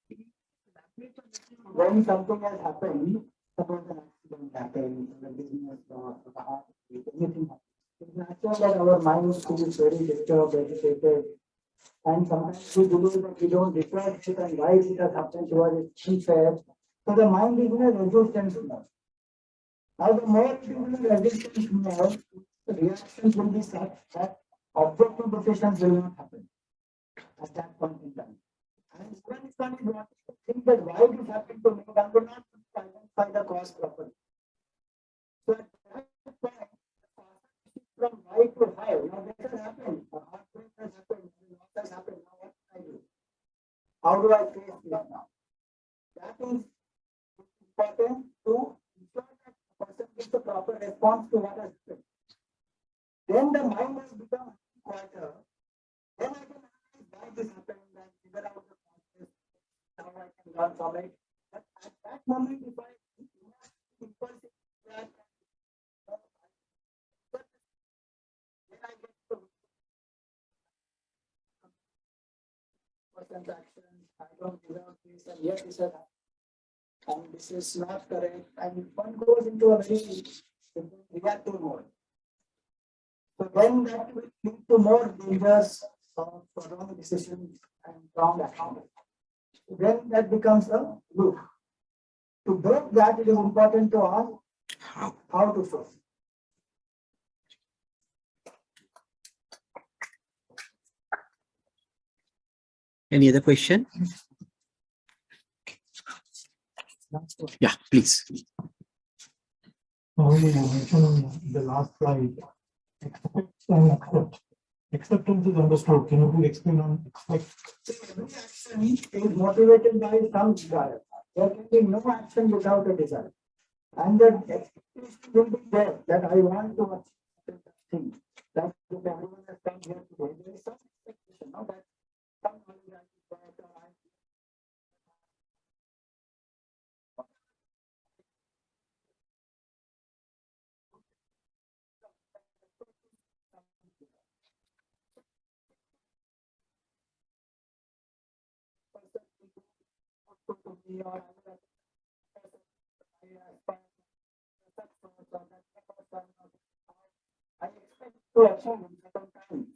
why. When something has happened, suppose an accident happens, or a business loss, or a heart attack, anything happens, it's natural that our mind feels very disturbed, agitated, and sometimes we believe that we don't reflect it and why it has happened to us, it's unfair. So the mind is in a resistance mode. Now the more it is in a resistance mode, the reactions will be such that objective decisions will not happen at that point in time. And when it's going to think that why this happened to me, I will not identify the cause properly. So at that point, from why to how, now this has happened, a heartbreak has happened, loss has happened, now what can I do? How do I face this now? That is important to ensure that the person gives the proper response to what has happened. Then the mind has become quieter. Then I can analyze why this happened and figure out the process, how I can learn from it. But at that moment, if I impulsive that, then I get to person's actions, I don't deserve this, and yet this has happened. And this is not correct. And one goes into a very reactive mode. So then that will lead to more dangers of wrong decisions and wrong action. Then that becomes a loop. To break that, it is important to ask how to face. Any other question? Yeah, please. You mentioned on the last slide, expect and accept. Acceptance is understood. Can you explain on expect? Every action is motivated by some desire. There can be no action without a desire. And the expectation will be there that I want to achieve that thing. That if everyone has come here today, there is some expectation now that someone will I expect to achieve in certain time.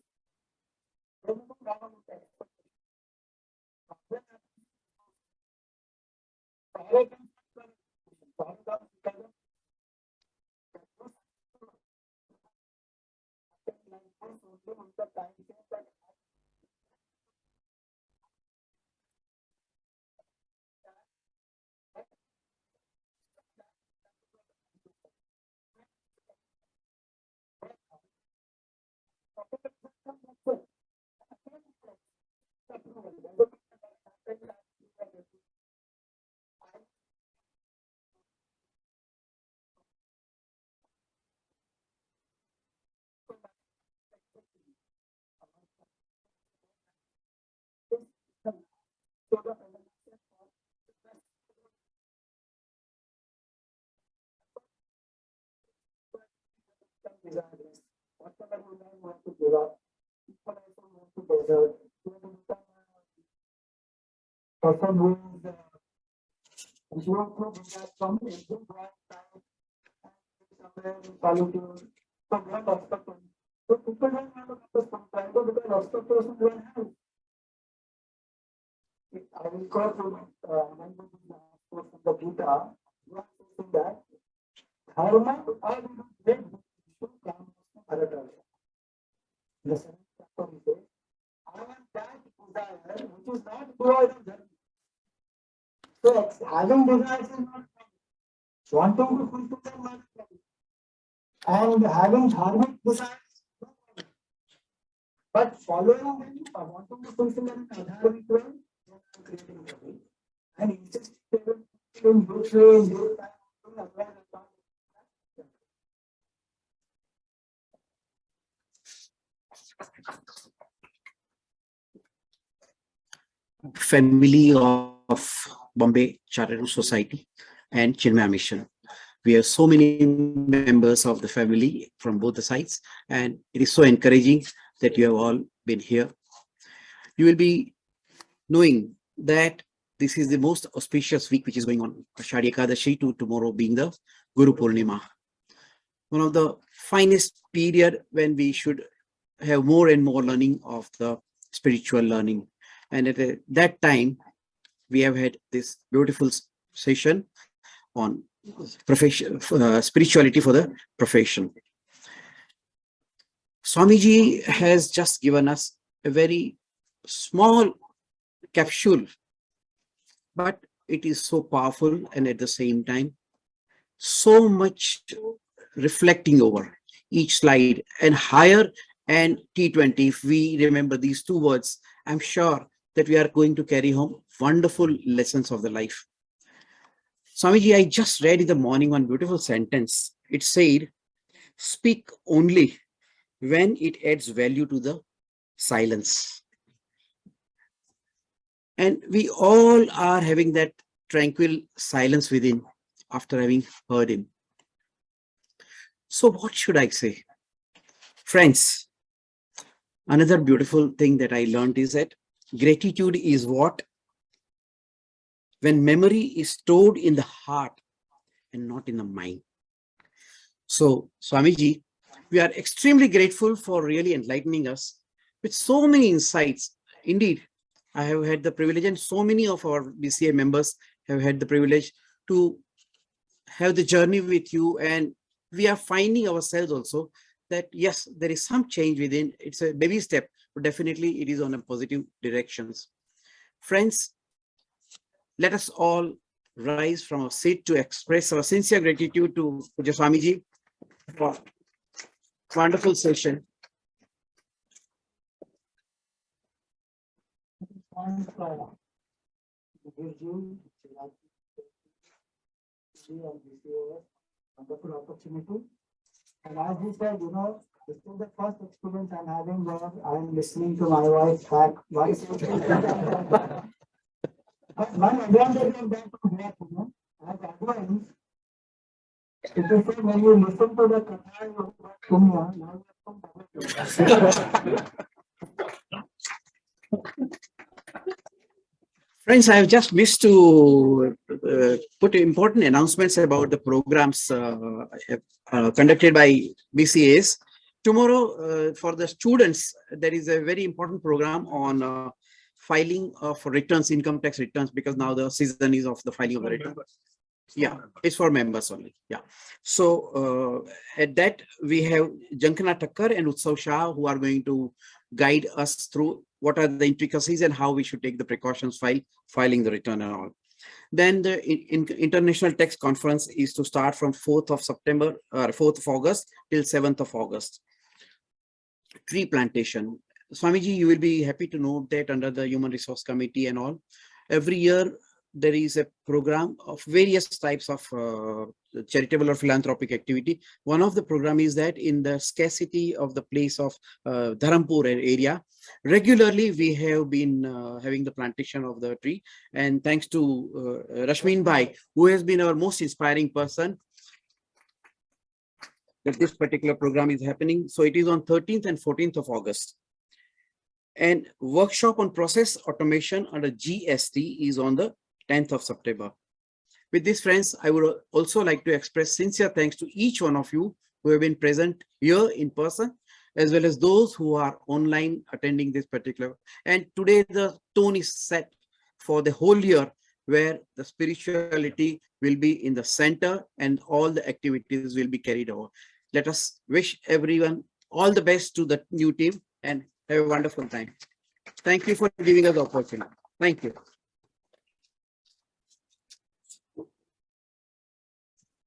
Whatever we want to give up, people also want to desert. Person who is from every bright time, somewhere in solitude, so one obstacle. So people don't want to go sometimes because obstacles don't have. I will call to from the Gita, you are saying that Dharma are great to come Bharata. The seventh chapter we say, I am that desire which is not devoid of dharma. So having desires is not wanting to fulfill them not and having dharmic desires, but following them, wanting to fulfill them in adharmic way, creating trouble. And insisting in this way, in this time, family of Bombay Charitable Society and Chinmaya Mission. We have so many members of the family from both the sides, and it is so encouraging that you have all been here. You will be knowing that this is the most auspicious week which is going on, Ashadhi Ekadashi to tomorrow being the Guru Purnima. One of the finest period when we should have more and more learning of the spiritual learning. And at that time, we have had this beautiful session on profession, spirituality for the profession. Swamiji has just given us a very small capsule, but it is so powerful and at the same time, so much reflecting over each slide. And higher and T20, if we remember these two words, I'm sure that we are going to carry home wonderful lessons of the life. Swamiji, I just read in the morning one beautiful sentence. It said, speak only when it adds value to the silence. And we all are having that tranquil silence within after having heard him. So what should I say? Friends, another beautiful thing that I learned is that gratitude is what? When memory is stored in the heart and not in the mind. So, Swamiji, we are extremely grateful for really enlightening us with so many insights. Indeed, I have had the privilege, and so many of our BCA members have had the privilege to have the journey with you, and we are finding ourselves also that yes, there is some change within. It's a baby step, but definitely it is on a positive directions. Friends, let us all rise from our seat to express our sincere gratitude to Puja Swamiji for wonderful session. Wonderful opportunity. And as he said, you know, this is the first experience I'm having where I'm listening to my wife's back voice. But one advantage of that is that, you know, as advance, it is said when you listen to the Katha of Punya, now you have Friends, I have just missed to put important announcements about the programs conducted by BCAs. Tomorrow, for the students, there is a very important program on filing of returns, income tax returns, because now the season is of the filing of the return. Yeah, it's for members only. Yeah. So at that, we have Jankana Thakkar and Utsav Shah, who are going to guide us through what are the intricacies and how we should take the precautions while filing the return and all. Then the International Tax Conference is to start from 4th of September or 4th of August till 7th of August. Tree plantation. Swamiji, you will be happy to note that under the Human Resource Committee and all, every year there is a program of various types of charitable or philanthropic activity. One of the program is that in the scarcity of the place of Dharampur area, regularly we have been having the plantation of the tree. And thanks to Rashmin Bhai, who has been our most inspiring person, that this particular program is happening. So it is on 13th and 14th of August. And workshop on process automation under GST is on the 10th of September. With this, friends, I would also like to express sincere thanks to each one of you who have been present here in person, as well as those who are online attending this particular. And today the tone is set for the whole year, where the spirituality will be in the center and all the activities will be carried over. Let us wish everyone all the best to the new team and have a wonderful time. Thank you for giving us the opportunity. Thank you.